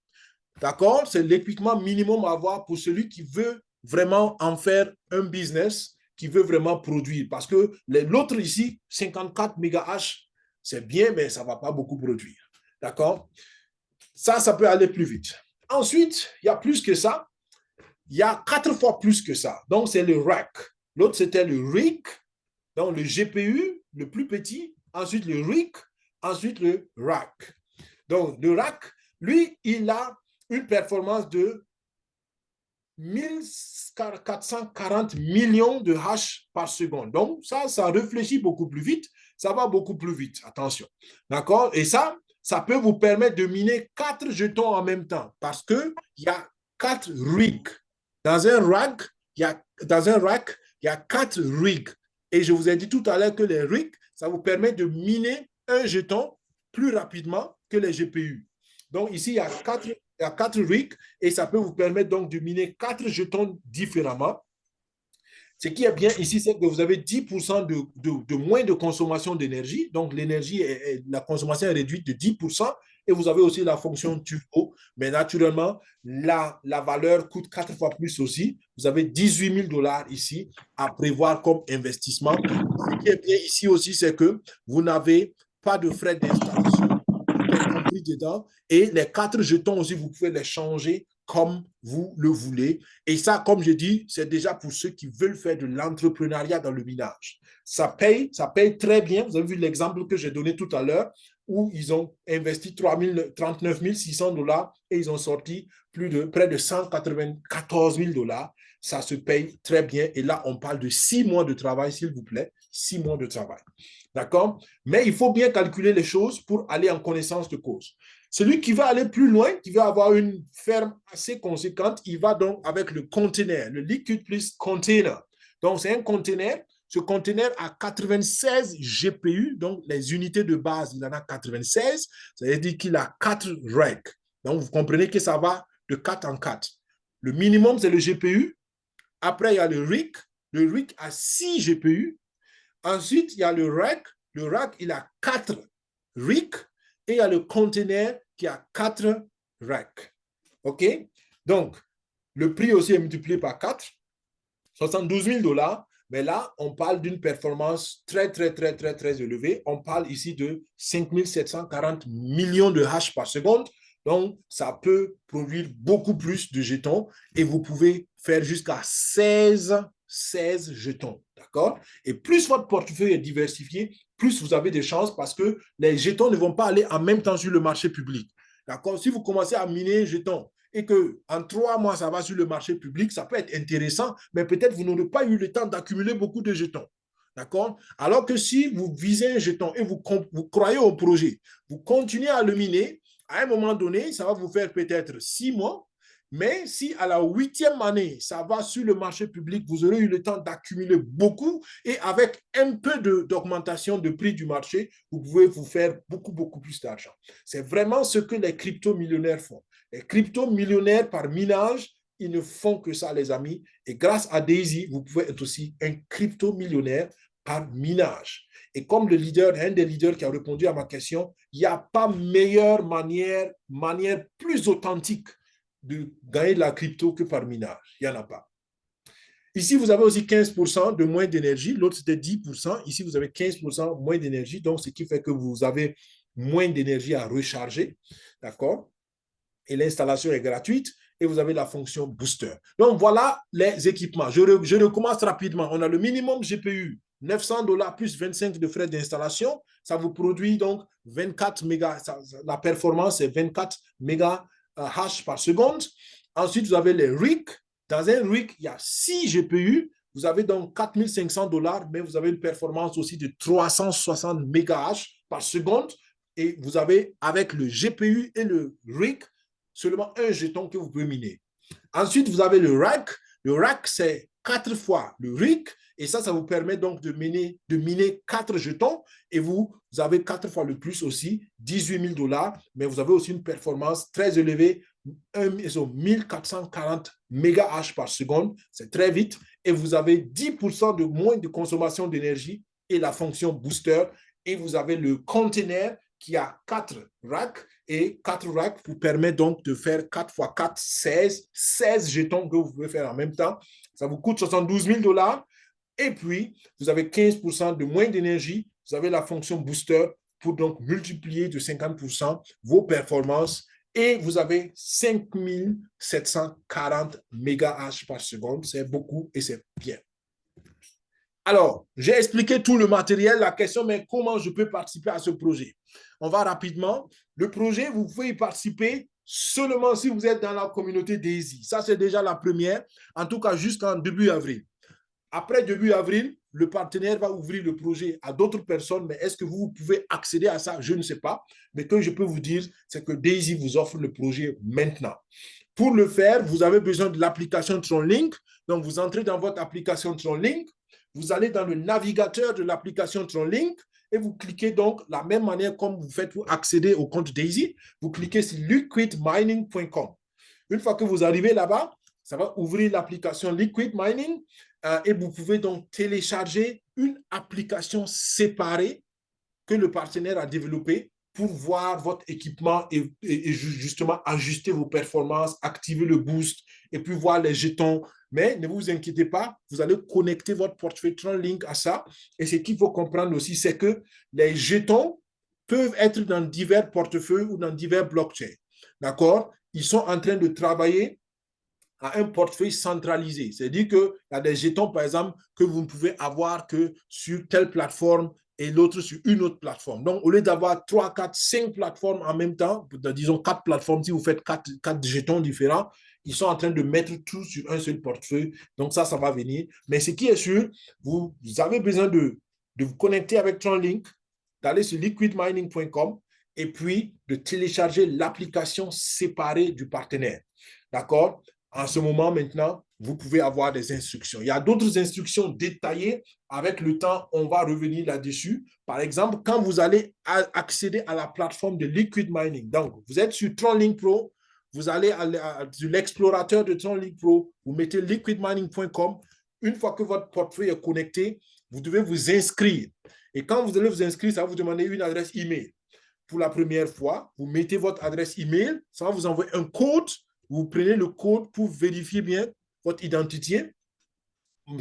[SPEAKER 1] D'accord? C'est l'équipement minimum à avoir pour celui qui veut vraiment en faire un business, qui veut vraiment produire. Parce que l'autre ici, 54 MHz, c'est bien, mais ça ne va pas beaucoup produire. D'accord? Ça peut aller plus vite. Ensuite, il y a plus que ça. Il y a 4 fois plus que ça. Donc, c'est le rack. L'autre, c'était le rig. Donc, le GPU, le plus petit. Ensuite, le rig. Ensuite, le rack. Donc, le rack, lui, il a une performance de 1440 millions de hash par seconde. Donc, ça réfléchit beaucoup plus vite. Ça va beaucoup plus vite. Attention. D'accord? Et ça peut vous permettre de miner 4 jetons en même temps parce qu'il y a 4 rigs. Dans un rack, il y a 4 rigs. Et je vous ai dit tout à l'heure que les rigs, ça vous permet de miner un jeton plus rapidement que les GPU. Donc ici, il y a 4 rigs et ça peut vous permettre donc de miner 4 jetons différemment. Ce qui est bien ici, c'est que vous avez 10% de moins de consommation d'énergie. Donc, la consommation est réduite de 10%. Et vous avez aussi la fonction turbo. Mais naturellement, la valeur coûte 4 fois plus aussi. Vous avez 18 000 $ ici à prévoir comme investissement. Ce qui est bien ici aussi, c'est que vous n'avez pas de frais d'installation compris dedans. Et les 4 jetons aussi, vous pouvez les changer comme vous le voulez. Et ça, comme je dis, c'est déjà pour ceux qui veulent faire de l'entrepreneuriat dans le minage. Ça paye très bien. Vous avez vu l'exemple que j'ai donné tout à l'heure où ils ont investi 39 600 $ et ils ont sorti près de 194 000 $. Ça se paye très bien. Et là, on parle de 6 mois de travail, s'il vous plaît. 6 mois de travail. D'accord? Mais il faut bien calculer les choses pour aller en connaissance de cause. Celui qui veut aller plus loin, qui veut avoir une ferme assez conséquente, il va donc avec le container, le Liquid Plus Container. Donc, c'est un container. Ce container a 96 GPU, donc les unités de base, il en a 96. Ça veut dire qu'il a 4 racks. Donc, vous comprenez que ça va de 4 en 4. Le minimum, c'est le GPU. Après, il y a le RIC. Le RIC a 6 GPU. Ensuite, il y a le rack. Le rack, il a 4 RIC. Et il y a le container qui a 4 racks. OK? Donc, le prix aussi est multiplié par 4, 72 000 $. Mais là, on parle d'une performance très, très, très, très, très élevée. On parle ici de 5 740 millions de hash par seconde. Donc, ça peut produire beaucoup plus de jetons et vous pouvez faire jusqu'à 16 jetons. D'accord? Et plus votre portefeuille est diversifié, plus vous avez des chances parce que les jetons ne vont pas aller en même temps sur le marché public. D'accord? Si vous commencez à miner un jeton et qu'en 3 mois, ça va sur le marché public, ça peut être intéressant, mais peut-être vous n'aurez pas eu le temps d'accumuler beaucoup de jetons. D'accord? Alors que si vous visez un jeton et vous croyez au projet, vous continuez à le miner, à un moment donné, ça va vous faire peut-être 6 mois, mais si à la 8e année, ça va sur le marché public, vous aurez eu le temps d'accumuler beaucoup et avec un peu d'augmentation de prix du marché, vous pouvez vous faire beaucoup, beaucoup plus d'argent. C'est vraiment ce que les crypto-millionnaires font. Les crypto-millionnaires par minage, ils ne font que ça, les amis. Et grâce à Daisy, vous pouvez être aussi un crypto-millionnaire par minage. Et comme un des leaders qui a répondu à ma question, il n'y a pas meilleure manière plus authentique de gagner de la crypto que par minage. Il n'y en a pas. Ici, vous avez aussi 15% de moins d'énergie. L'autre, c'était 10%. Ici, vous avez 15% moins d'énergie. Donc, ce qui fait que vous avez moins d'énergie à recharger. D'accord? Et l'installation est gratuite. Et vous avez la fonction booster. Donc, voilà les équipements. Je recommence rapidement. On a le minimum GPU, 900 $ plus 25 de frais d'installation. Ça vous produit donc 24 mégas. La performance est 24 mégas hash par seconde. Ensuite, vous avez les RIC. Dans un RIC, il y a 6 GPU. Vous avez donc 4 500 $, mais vous avez une performance aussi de 360 mégas hash par seconde. Et vous avez, avec le GPU et le RIC, seulement un jeton que vous pouvez miner. Ensuite, vous avez le rack. Le rack, c'est 4 fois le RIC. Et ça vous permet donc de miner 4 jetons. Et vous avez 4 fois le plus aussi, 18 000 $. Mais vous avez aussi une performance très élevée, 1440 mégas par seconde. C'est très vite. Et vous avez 10% de moins de consommation d'énergie et la fonction booster. Et vous avez le container qui a 4 racks. Et 4 racks vous permet donc de faire 4 x 4, 16 jetons que vous pouvez faire en même temps. Ça vous coûte 72 000 $. Et puis, vous avez 15% de moins d'énergie. Vous avez la fonction booster pour donc multiplier de 50% vos performances. Et vous avez 5740 mégas par seconde. C'est beaucoup et c'est bien. Alors, j'ai expliqué tout le matériel. La question, mais comment je peux participer à ce projet? On va rapidement. Le projet, vous pouvez y participer seulement si vous êtes dans la communauté Daisy. Ça, c'est déjà la première, en tout cas jusqu'en début avril. Après début avril, le partenaire va ouvrir le projet à d'autres personnes, mais est-ce que vous pouvez accéder à ça? Je ne sais pas. Mais ce que je peux vous dire, c'est que Daisy vous offre le projet maintenant. Pour le faire, vous avez besoin de l'application TronLink. Donc, vous entrez dans votre application TronLink, vous allez dans le navigateur de l'application TronLink et vous cliquez donc la même manière comme vous faites pour accéder au compte Daisy. Vous cliquez sur liquidmining.com. Une fois que vous arrivez là-bas, ça va ouvrir l'application Liquid Mining et vous pouvez donc télécharger une application séparée que le partenaire a développée pour voir votre équipement et justement ajuster vos performances, activer le boost et puis voir les jetons. Mais ne vous inquiétez pas, vous allez connecter votre portefeuille TronLink à ça. Et ce qu'il faut comprendre aussi, c'est que les jetons peuvent être dans divers portefeuilles ou dans divers blockchains. D'accord? Ils sont en train de travailler à un portefeuille centralisé. C'est-à-dire qu'il y a des jetons, par exemple, que vous ne pouvez avoir que sur telle plateforme et l'autre sur une autre plateforme. Donc, au lieu d'avoir 3, 4, 5 plateformes en même temps, disons 4 plateformes, si vous faites 4 jetons différents, ils sont en train de mettre tout sur un seul portefeuille. Donc, ça va venir. Mais ce qui est sûr, vous avez besoin de vous connecter avec TronLink, d'aller sur liquidmining.com et puis de télécharger l'application séparée du partenaire. D'accord? En ce moment, maintenant, vous pouvez avoir des instructions. Il y a d'autres instructions détaillées. Avec le temps, on va revenir là-dessus. Par exemple, quand vous allez accéder à la plateforme de Liquid Mining, donc vous êtes sur TronLink Pro, vous allez sur l'explorateur de TronLink Pro, vous mettez liquidmining.com. Une fois que votre portefeuille est connecté, vous devez vous inscrire. Et quand vous allez vous inscrire, ça va vous demander une adresse email. Pour la première fois, vous mettez votre adresse email, ça va vous envoyer un code. Vous prenez le code pour vérifier bien votre identité.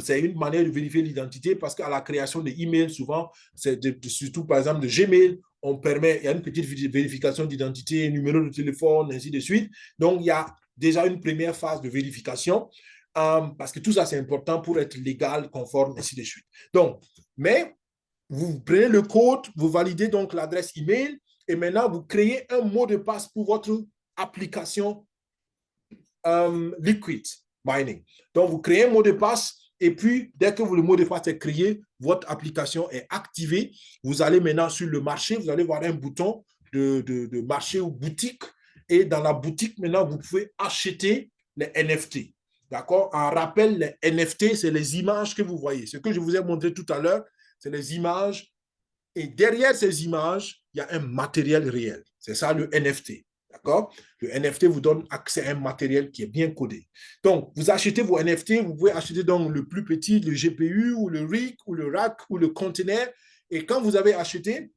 [SPEAKER 1] C'est une manière de vérifier l'identité parce qu'à la création des emails, souvent, c'est surtout par exemple de Gmail, on permet, il y a une petite vérification d'identité, numéro de téléphone, ainsi de suite. Donc, il y a déjà une première phase de vérification parce que tout ça, c'est important pour être légal, conforme, ainsi de suite. Donc, mais vous prenez le code, vous validez donc l'adresse email et maintenant, vous créez un mot de passe pour votre application Liquid Mining. Donc, vous créez un mot de passe et puis, dès que le mot de passe est créé, votre application est activée. Vous allez maintenant sur le marché, vous allez voir un bouton de marché ou boutique. Et dans la boutique, maintenant, vous pouvez acheter les NFT. D'accord? En rappel, les NFT, c'est les images que vous voyez. Ce que je vous ai montré tout à l'heure, c'est les images. Et derrière ces images, il y a un matériel réel. C'est ça le NFT. D'accord? Le NFT vous donne accès à un matériel qui est bien codé. Donc, vous achetez vos NFT, vous pouvez acheter donc le plus petit, le GPU ou le RIC ou le rack ou le conteneur. Et quand vous avez acheté,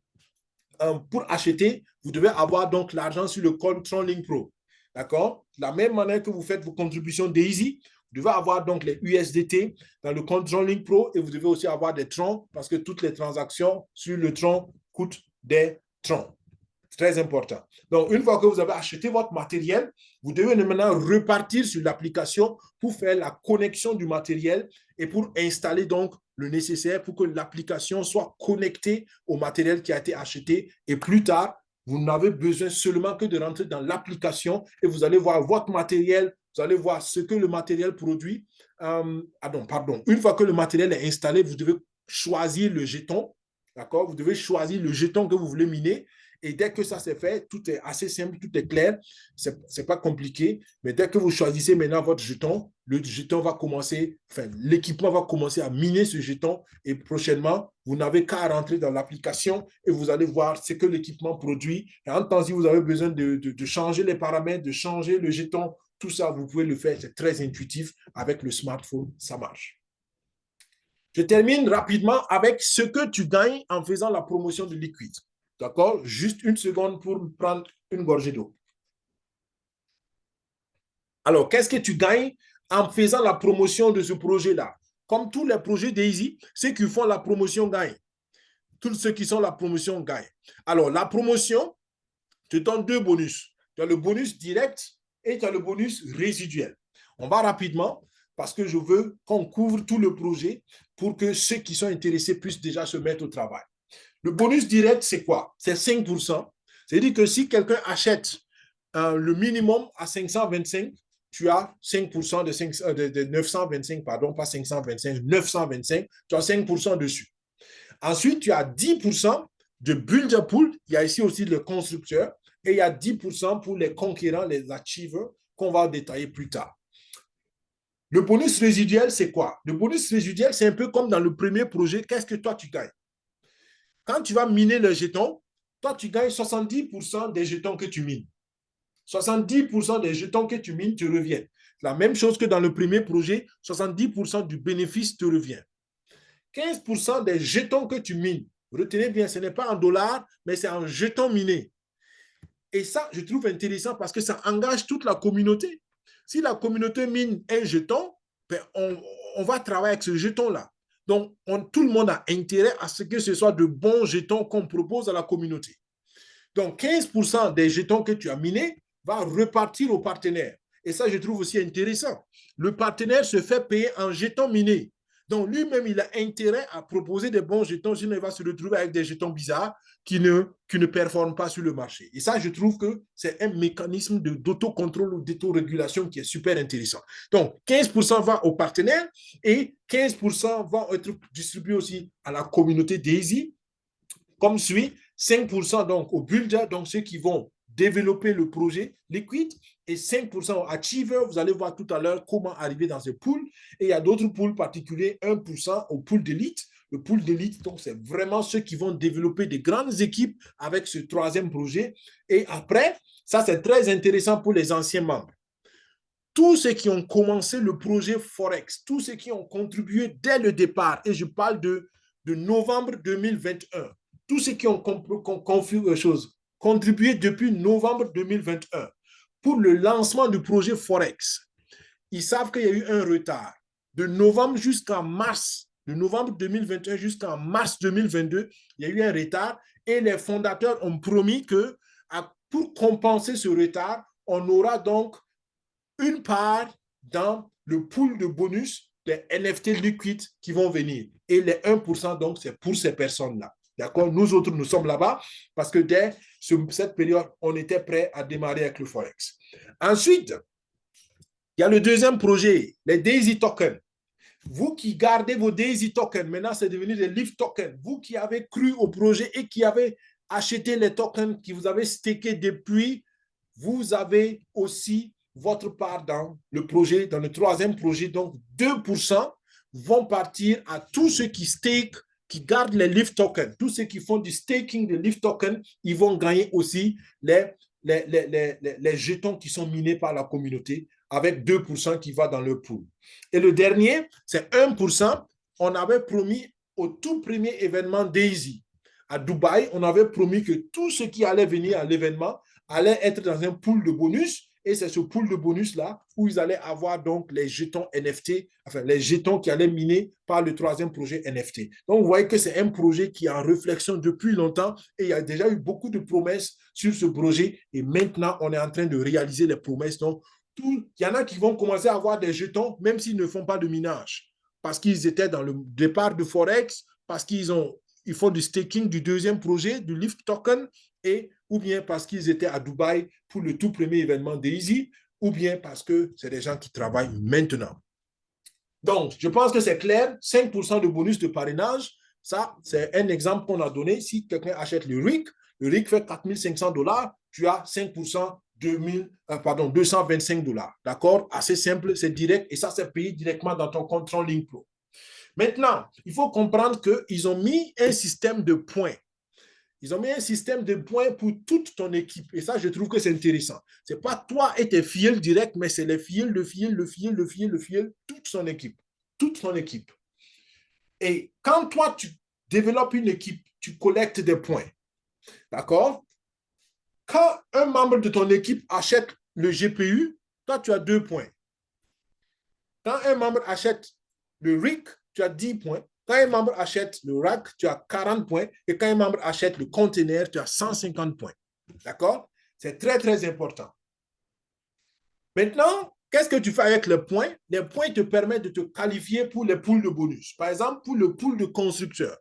[SPEAKER 1] pour acheter, vous devez avoir donc l'argent sur le compte TronLink Pro. D'accord? De la même manière que vous faites vos contributions Daisy, vous devez avoir donc les USDT dans le compte TronLink Pro et vous devez aussi avoir des Tron parce que toutes les transactions sur le Tron coûtent des Tron. C'est très important. Donc, une fois que vous avez acheté votre matériel, vous devez maintenant repartir sur l'application pour faire la connexion du matériel et pour installer donc le nécessaire pour que l'application soit connectée au matériel qui a été acheté. Et plus tard, vous n'avez besoin seulement que de rentrer dans l'application et vous allez voir votre matériel, vous allez voir ce que le matériel produit. Une fois que le matériel est installé, vous devez choisir le jeton. D'accord? Vous devez choisir le jeton que vous voulez miner. Et dès que ça c'est fait, tout est assez simple, tout est clair. C'est pas compliqué. Mais dès que vous choisissez maintenant votre jeton, le jeton va commencer, enfin, l'équipement va commencer à miner ce jeton. Et prochainement, vous n'avez qu'à rentrer dans l'application et vous allez voir ce que l'équipement produit. Et en temps, si vous avez besoin de changer les paramètres, de changer le jeton, tout ça, vous pouvez le faire. C'est très intuitif. Avec le smartphone, ça marche. Je termine rapidement avec ce que tu gagnes en faisant la promotion de Liquid. D'accord? Juste une seconde pour prendre une gorgée d'eau. Alors, qu'est-ce que tu gagnes en faisant la promotion de ce projet-là? Comme tous les projets Daisy, ceux qui font la promotion gagnent. Tous ceux qui sont la promotion gagnent. Alors, la promotion te donne deux bonus. Tu as le bonus direct et tu as le bonus résiduel. On va rapidement parce que je veux qu'on couvre tout le projet pour que ceux qui sont intéressés puissent déjà se mettre au travail. Le bonus direct, c'est quoi? C'est 5%. C'est-à-dire que si quelqu'un achète le minimum à 525, tu as 5% de 925, pardon, pas 525, 925, tu as 5% dessus. Ensuite, tu as 10% de builder pool. Il y a ici aussi le constructeur. Et il y a 10% pour les conquérants, les achievers, qu'on va détailler plus tard. Le bonus résiduel, c'est quoi? Le bonus résiduel, c'est un peu comme dans le premier projet. Qu'est-ce que toi, tu gagnes? Quand tu vas miner le jeton, toi, tu gagnes 70% des jetons que tu mines. 70% des jetons que tu mines te reviennent. La même chose que dans le premier projet, 70% du bénéfice te revient. 15% des jetons que tu mines, retenez bien, ce n'est pas en dollars, mais c'est en jetons minés. Et ça, je trouve intéressant parce que ça engage toute la communauté. Si la communauté mine un jeton, ben on va travailler avec ce jeton-là. Donc, tout le monde a intérêt à ce que ce soit de bons jetons qu'on propose à la communauté. Donc, 15% des jetons que tu as minés va repartir au partenaire. Et ça, je trouve aussi intéressant. Le partenaire se fait payer en jetons minés. Donc, lui-même, il a intérêt à proposer des bons jetons, sinon il va se retrouver avec des jetons bizarres qui ne performent pas sur le marché. Et ça, je trouve que c'est un mécanisme d'autocontrôle ou d'autorégulation qui est super intéressant. Donc, 15% va au partenaire et 15% va être distribué aussi à la communauté Daisy, comme suit. 5% donc aux builders, donc ceux qui vont développer le projet Liquid, et 5% aux achievers. Vous allez voir tout à l'heure comment arriver dans ce pool. Et il y a d'autres pools particuliers, 1% au pool d'élite. Le pool d'élite, donc, c'est vraiment ceux qui vont développer des grandes équipes avec ce troisième projet. Et après, ça, c'est très intéressant pour les anciens membres. Tous ceux qui ont commencé le projet Forex, tous ceux qui ont contribué dès le départ, et je parle de novembre 2021, tous ceux qui ont contribué depuis novembre 2021 pour le lancement du projet Forex, ils savent qu'il y a eu un retard. De novembre jusqu'en mars, de novembre 2021 jusqu'en mars 2022, il y a eu un retard et les fondateurs ont promis que pour compenser ce retard, on aura donc une part dans le pool de bonus des NFT liquides qui vont venir. Et les 1%, donc, c'est pour ces personnes-là. D'accord? Nous autres, nous sommes là-bas parce que dès cette période, on était prêt à démarrer avec le Forex. Ensuite, il y a le deuxième projet, les Daisy Tokens. Vous qui gardez vos Daisy Tokens, maintenant c'est devenu des Leaf Tokens. Vous qui avez cru au projet et qui avez acheté les tokens, qui vous avez staké depuis, vous avez aussi votre part dans le projet, dans le troisième projet. Donc, 2% vont partir à tous ceux qui stake, qui gardent les Leaf Tokens. Tous ceux qui font du staking de Leaf Tokens, ils vont gagner aussi les jetons qui sont minés par la communauté avec 2% qui va dans le pool. Et le dernier, c'est 1%. On avait promis au tout premier événement Daisy à Dubaï, on avait promis que tous ceux qui allaient venir à l'événement allaient être dans un pool de bonus. Et c'est ce pool de bonus-là où ils allaient avoir donc les jetons NFT, enfin les jetons qui allaient miner par le troisième projet NFT. Donc, vous voyez que c'est un projet qui est en réflexion depuis longtemps et il y a déjà eu beaucoup de promesses sur ce projet. Et maintenant, on est en train de réaliser les promesses. Donc, il y en a qui vont commencer à avoir des jetons, même s'ils ne font pas de minage, parce qu'ils étaient dans le départ de Forex, parce qu'ils font du staking du deuxième projet, du Leaf Token, ou bien parce qu'ils étaient à Dubaï pour le tout premier événement Daisy, ou bien parce que c'est des gens qui travaillent maintenant. Donc, je pense que c'est clair, 5% de bonus de parrainage, ça, c'est un exemple qu'on a donné. Si quelqu'un achète le RIC fait $4 500, tu as 5%, 225 $. D'accord? Assez simple, c'est direct, et ça, c'est payé directement dans ton compte Link Pro. Maintenant, il faut comprendre qu'ils ont mis un système de points. Ils ont mis un système de points pour toute ton équipe. Et ça, je trouve que c'est intéressant. Ce n'est pas toi et tes fils directs, mais c'est les fils, le fil, toute son équipe. Toute son équipe. Et quand toi, tu développes une équipe, tu collectes des points. D'accord? Quand un membre de ton équipe achète le GPU, toi, tu as 2 points. Quand un membre achète le RIC, tu as 10 points. Quand un membre achète le rack, tu as 40 points. Et quand un membre achète le container, tu as 150 points. D'accord? C'est très, très important. Maintenant, qu'est-ce que tu fais avec les points? Les points te permettent de te qualifier pour les pools de bonus. Par exemple, pour le pool de constructeurs.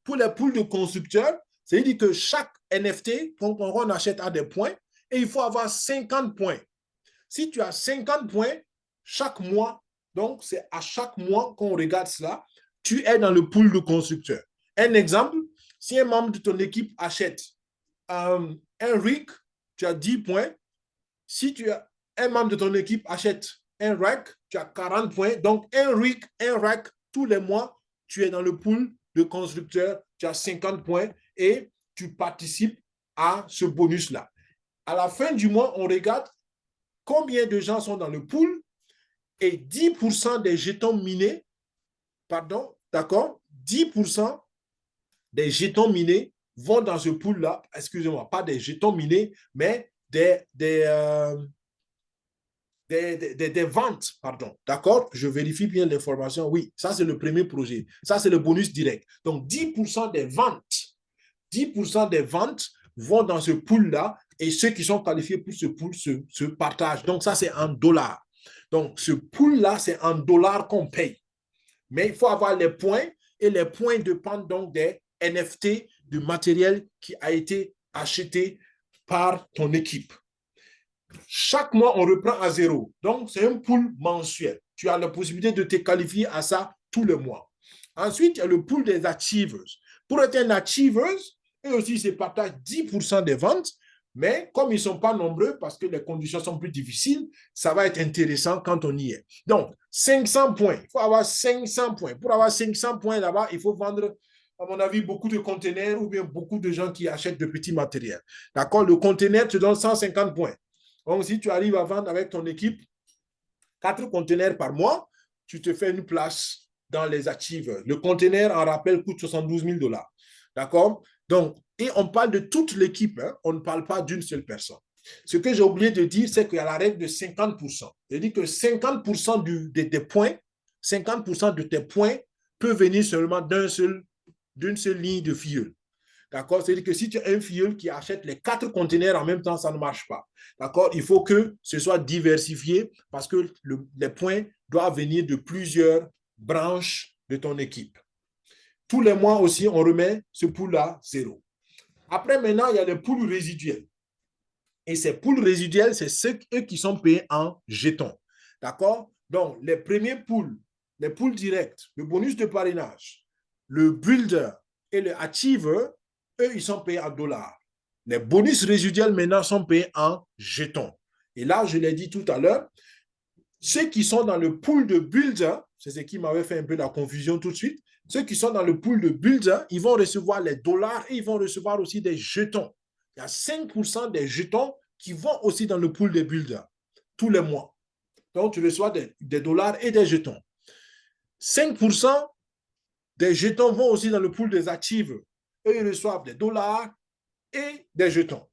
[SPEAKER 1] Pour les pools de constructeurs, c'est-à-dire que chaque NFT qu'on achète a des points et il faut avoir 50 points. Si tu as 50 points chaque mois, donc c'est à chaque mois qu'on regarde cela, tu es dans le pool de constructeurs. Un exemple, si un membre de ton équipe achète un rig, tu as 10 points. Si tu as un membre de ton équipe achète un rack, tu as 40 points. Donc, un rig, un rack, tous les mois, tu es dans le pool de constructeurs, tu as 50 points et tu participes à ce bonus-là. À la fin du mois, on regarde combien de gens sont dans le pool et 10% des jetons minés, pardon, d'accord, 10% des jetons minés vont dans ce pool-là, excusez-moi, pas des jetons minés, mais des ventes, pardon. D'accord? Je vérifie bien l'information. Oui, ça, c'est le premier projet. Ça, c'est le bonus direct. Donc, 10% des ventes, 10% des ventes vont dans ce pool-là et ceux qui sont qualifiés pour ce pool se partagent. Donc, ça, c'est en dollars. Donc, ce pool-là, c'est en dollars qu'on paye. Mais il faut avoir les points et les points dépendent donc des NFT, du matériel qui a été acheté par ton équipe. Chaque mois, on reprend à zéro. Donc, c'est un pool mensuel. Tu as la possibilité de te qualifier à ça tous les mois. Ensuite, il y a le pool des achievers. Pour être un achievers, eux aussi, ils se partagent 10% des ventes. Mais comme ils ne sont pas nombreux, parce que les conditions sont plus difficiles, ça va être intéressant quand on y est. Donc, 500 points. Il faut avoir 500 points. Pour avoir 500 points là-bas, il faut vendre, à mon avis, beaucoup de conteneurs ou bien beaucoup de gens qui achètent de petits matériels. D'accord? Le conteneur te donne 150 points. Donc, si tu arrives à vendre avec ton équipe 4 conteneurs par mois, tu te fais une place dans les achievers. Le conteneur, en rappel, coûte 72 000 $. D'accord? Donc, et on parle de toute l'équipe, hein? On ne parle pas d'une seule personne. Ce que j'ai oublié de dire, c'est qu'il y a la règle de 50%. C'est-à-dire que 50% des points, 50% de tes points peuvent venir seulement d'une seule ligne de filleul. D'accord? C'est-à-dire que si tu as un filleul qui achète les 4 conteneurs en même temps, ça ne marche pas. D'accord? Il faut que ce soit diversifié parce que les points doivent venir de plusieurs branches de ton équipe. Tous les mois aussi, on remet ce pool-là zéro. Après, maintenant, il y a les pools résiduels. Et ces pools résiduels, c'est ceux qui sont payés en jetons. D'accord? Donc, les premiers pools, les pools directs, le bonus de parrainage, le builder et le achiever, eux, ils sont payés en dollars. Les bonus résiduels, maintenant, sont payés en jetons. Et là, je l'ai dit tout à l'heure, ceux qui sont dans le pool de builder, c'est ce qui m'avait fait un peu la confusion tout de suite, ceux qui sont dans le pool de builder, ils vont recevoir les dollars et ils vont recevoir aussi des jetons. Il y a 5% des jetons qui vont aussi dans le pool des builders tous les mois. Donc, tu reçois des dollars et des jetons. 5% des jetons vont aussi dans le pool des achievers. Eux, ils reçoivent des dollars et des jetons.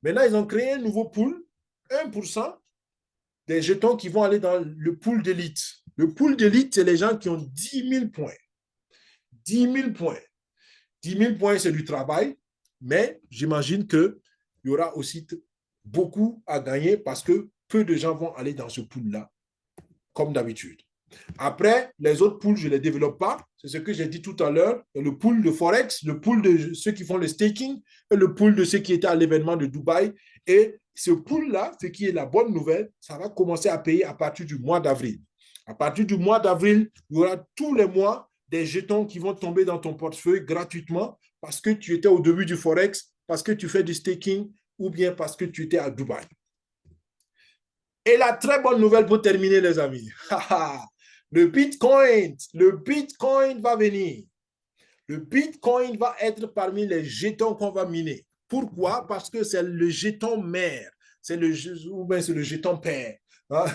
[SPEAKER 1] Maintenant, ils ont créé un nouveau pool, 1% des jetons qui vont aller dans le pool d'élite. Le pool d'élite, c'est les gens qui ont 10 000 points. 10 000 points. 10 000 points, c'est du travail, mais j'imagine qu'il y aura aussi beaucoup à gagner parce que peu de gens vont aller dans ce pool-là, comme d'habitude. Après, les autres pools, je ne les développe pas. C'est ce que j'ai dit tout à l'heure. Le pool de Forex, le pool de ceux qui font le staking et le pool de ceux qui étaient à l'événement de Dubaï. Et ce pool-là, ce qui est la bonne nouvelle, ça va commencer à payer à partir du mois d'avril. À partir du mois d'avril, il y aura tous les mois des jetons qui vont tomber dans ton portefeuille gratuitement parce que tu étais au début du Forex, parce que tu fais du staking ou bien parce que tu étais à Dubaï. Et la très bonne nouvelle pour terminer, les amis. Le Bitcoin va venir. Le Bitcoin va être parmi les jetons qu'on va miner. Pourquoi? Parce que c'est le jeton mère, ou bien c'est le jeton père. Hein?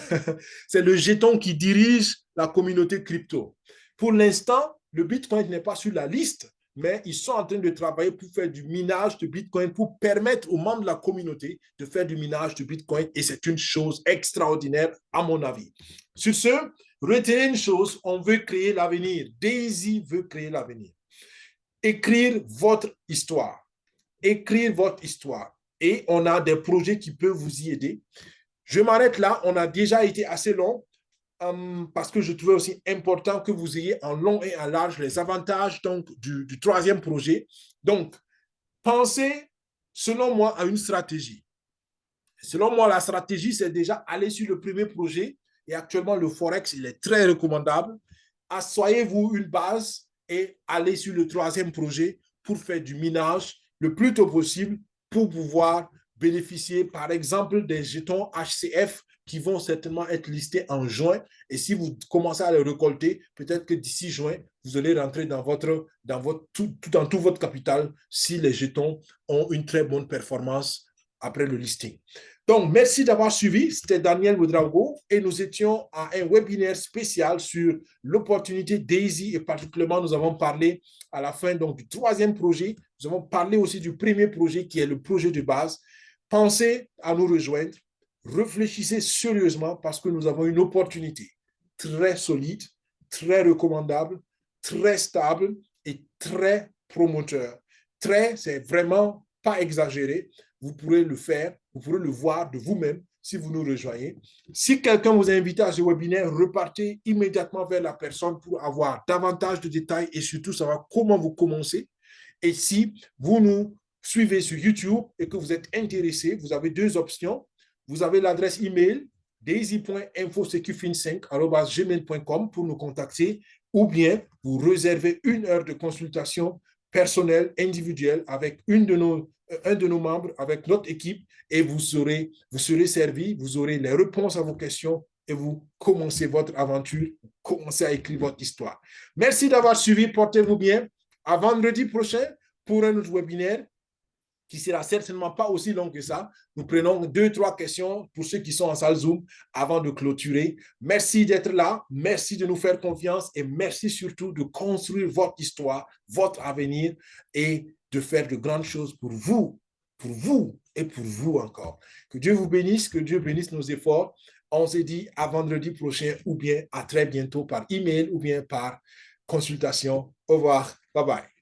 [SPEAKER 1] C'est le jeton qui dirige la communauté crypto. Pour l'instant, le Bitcoin n'est pas sur la liste, mais ils sont en train de travailler pour faire du minage de Bitcoin, pour permettre aux membres de la communauté de faire du minage de Bitcoin. Et c'est une chose extraordinaire, à mon avis. Sur ce, retenez une chose, on veut créer l'avenir. Daisy veut créer l'avenir. Écrire votre histoire. Écrire votre histoire. Et on a des projets qui peuvent vous y aider. Je m'arrête là. On a déjà été assez long parce que je trouvais aussi important que vous ayez en long et en large les avantages donc, du troisième projet. Donc, pensez, selon moi, à une stratégie. Selon moi, la stratégie, c'est déjà aller sur le premier projet. Et actuellement, le Forex, il est très recommandable. Assoyez-vous une base et allez sur le troisième projet pour faire du minage le plus tôt possible pour pouvoir bénéficier, par exemple, des jetons HCF qui vont certainement être listés en juin. Et si vous commencez à les récolter, peut-être que d'ici juin, vous allez rentrer dans tout votre capital si les jetons ont une très bonne performance après le listing. Donc, merci d'avoir suivi. C'était Daniel Ouedraogo et nous étions à un webinaire spécial sur l'opportunité Daisy et particulièrement, nous avons parlé à la fin donc, du troisième projet. Nous avons parlé aussi du premier projet qui est le projet de base. Pensez à nous rejoindre. Réfléchissez sérieusement parce que nous avons une opportunité très solide, très recommandable, très stable et très promoteur. Très, c'est vraiment pas exagéré. Vous pourrez le faire, vous pourrez le voir de vous-même si vous nous rejoignez. Si quelqu'un vous a invité à ce webinaire, repartez immédiatement vers la personne pour avoir davantage de détails et surtout savoir comment vous commencez. Et si vous nous suivez sur YouTube et que vous êtes intéressé, vous avez deux options. Vous avez l'adresse email daisy.infosecufin5@gmail.com pour nous contacter ou bien vous réservez 1 heure de consultation personnelle, individuelle avec un de nos membres, avec notre équipe et vous serez servi, vous aurez les réponses à vos questions et vous commencez votre aventure, commencez à écrire votre histoire. Merci d'avoir suivi, portez-vous bien. À vendredi prochain pour un autre webinaire qui sera certainement pas aussi long que ça. Nous prenons 2-3 questions pour ceux qui sont en salle Zoom avant de clôturer. Merci d'être là, merci de nous faire confiance et merci surtout de construire votre histoire, votre avenir et de faire de grandes choses pour vous et pour vous encore. Que Dieu vous bénisse, que Dieu bénisse nos efforts. On se dit à vendredi prochain ou bien à très bientôt par email ou bien par consultation. Au revoir. Bye bye.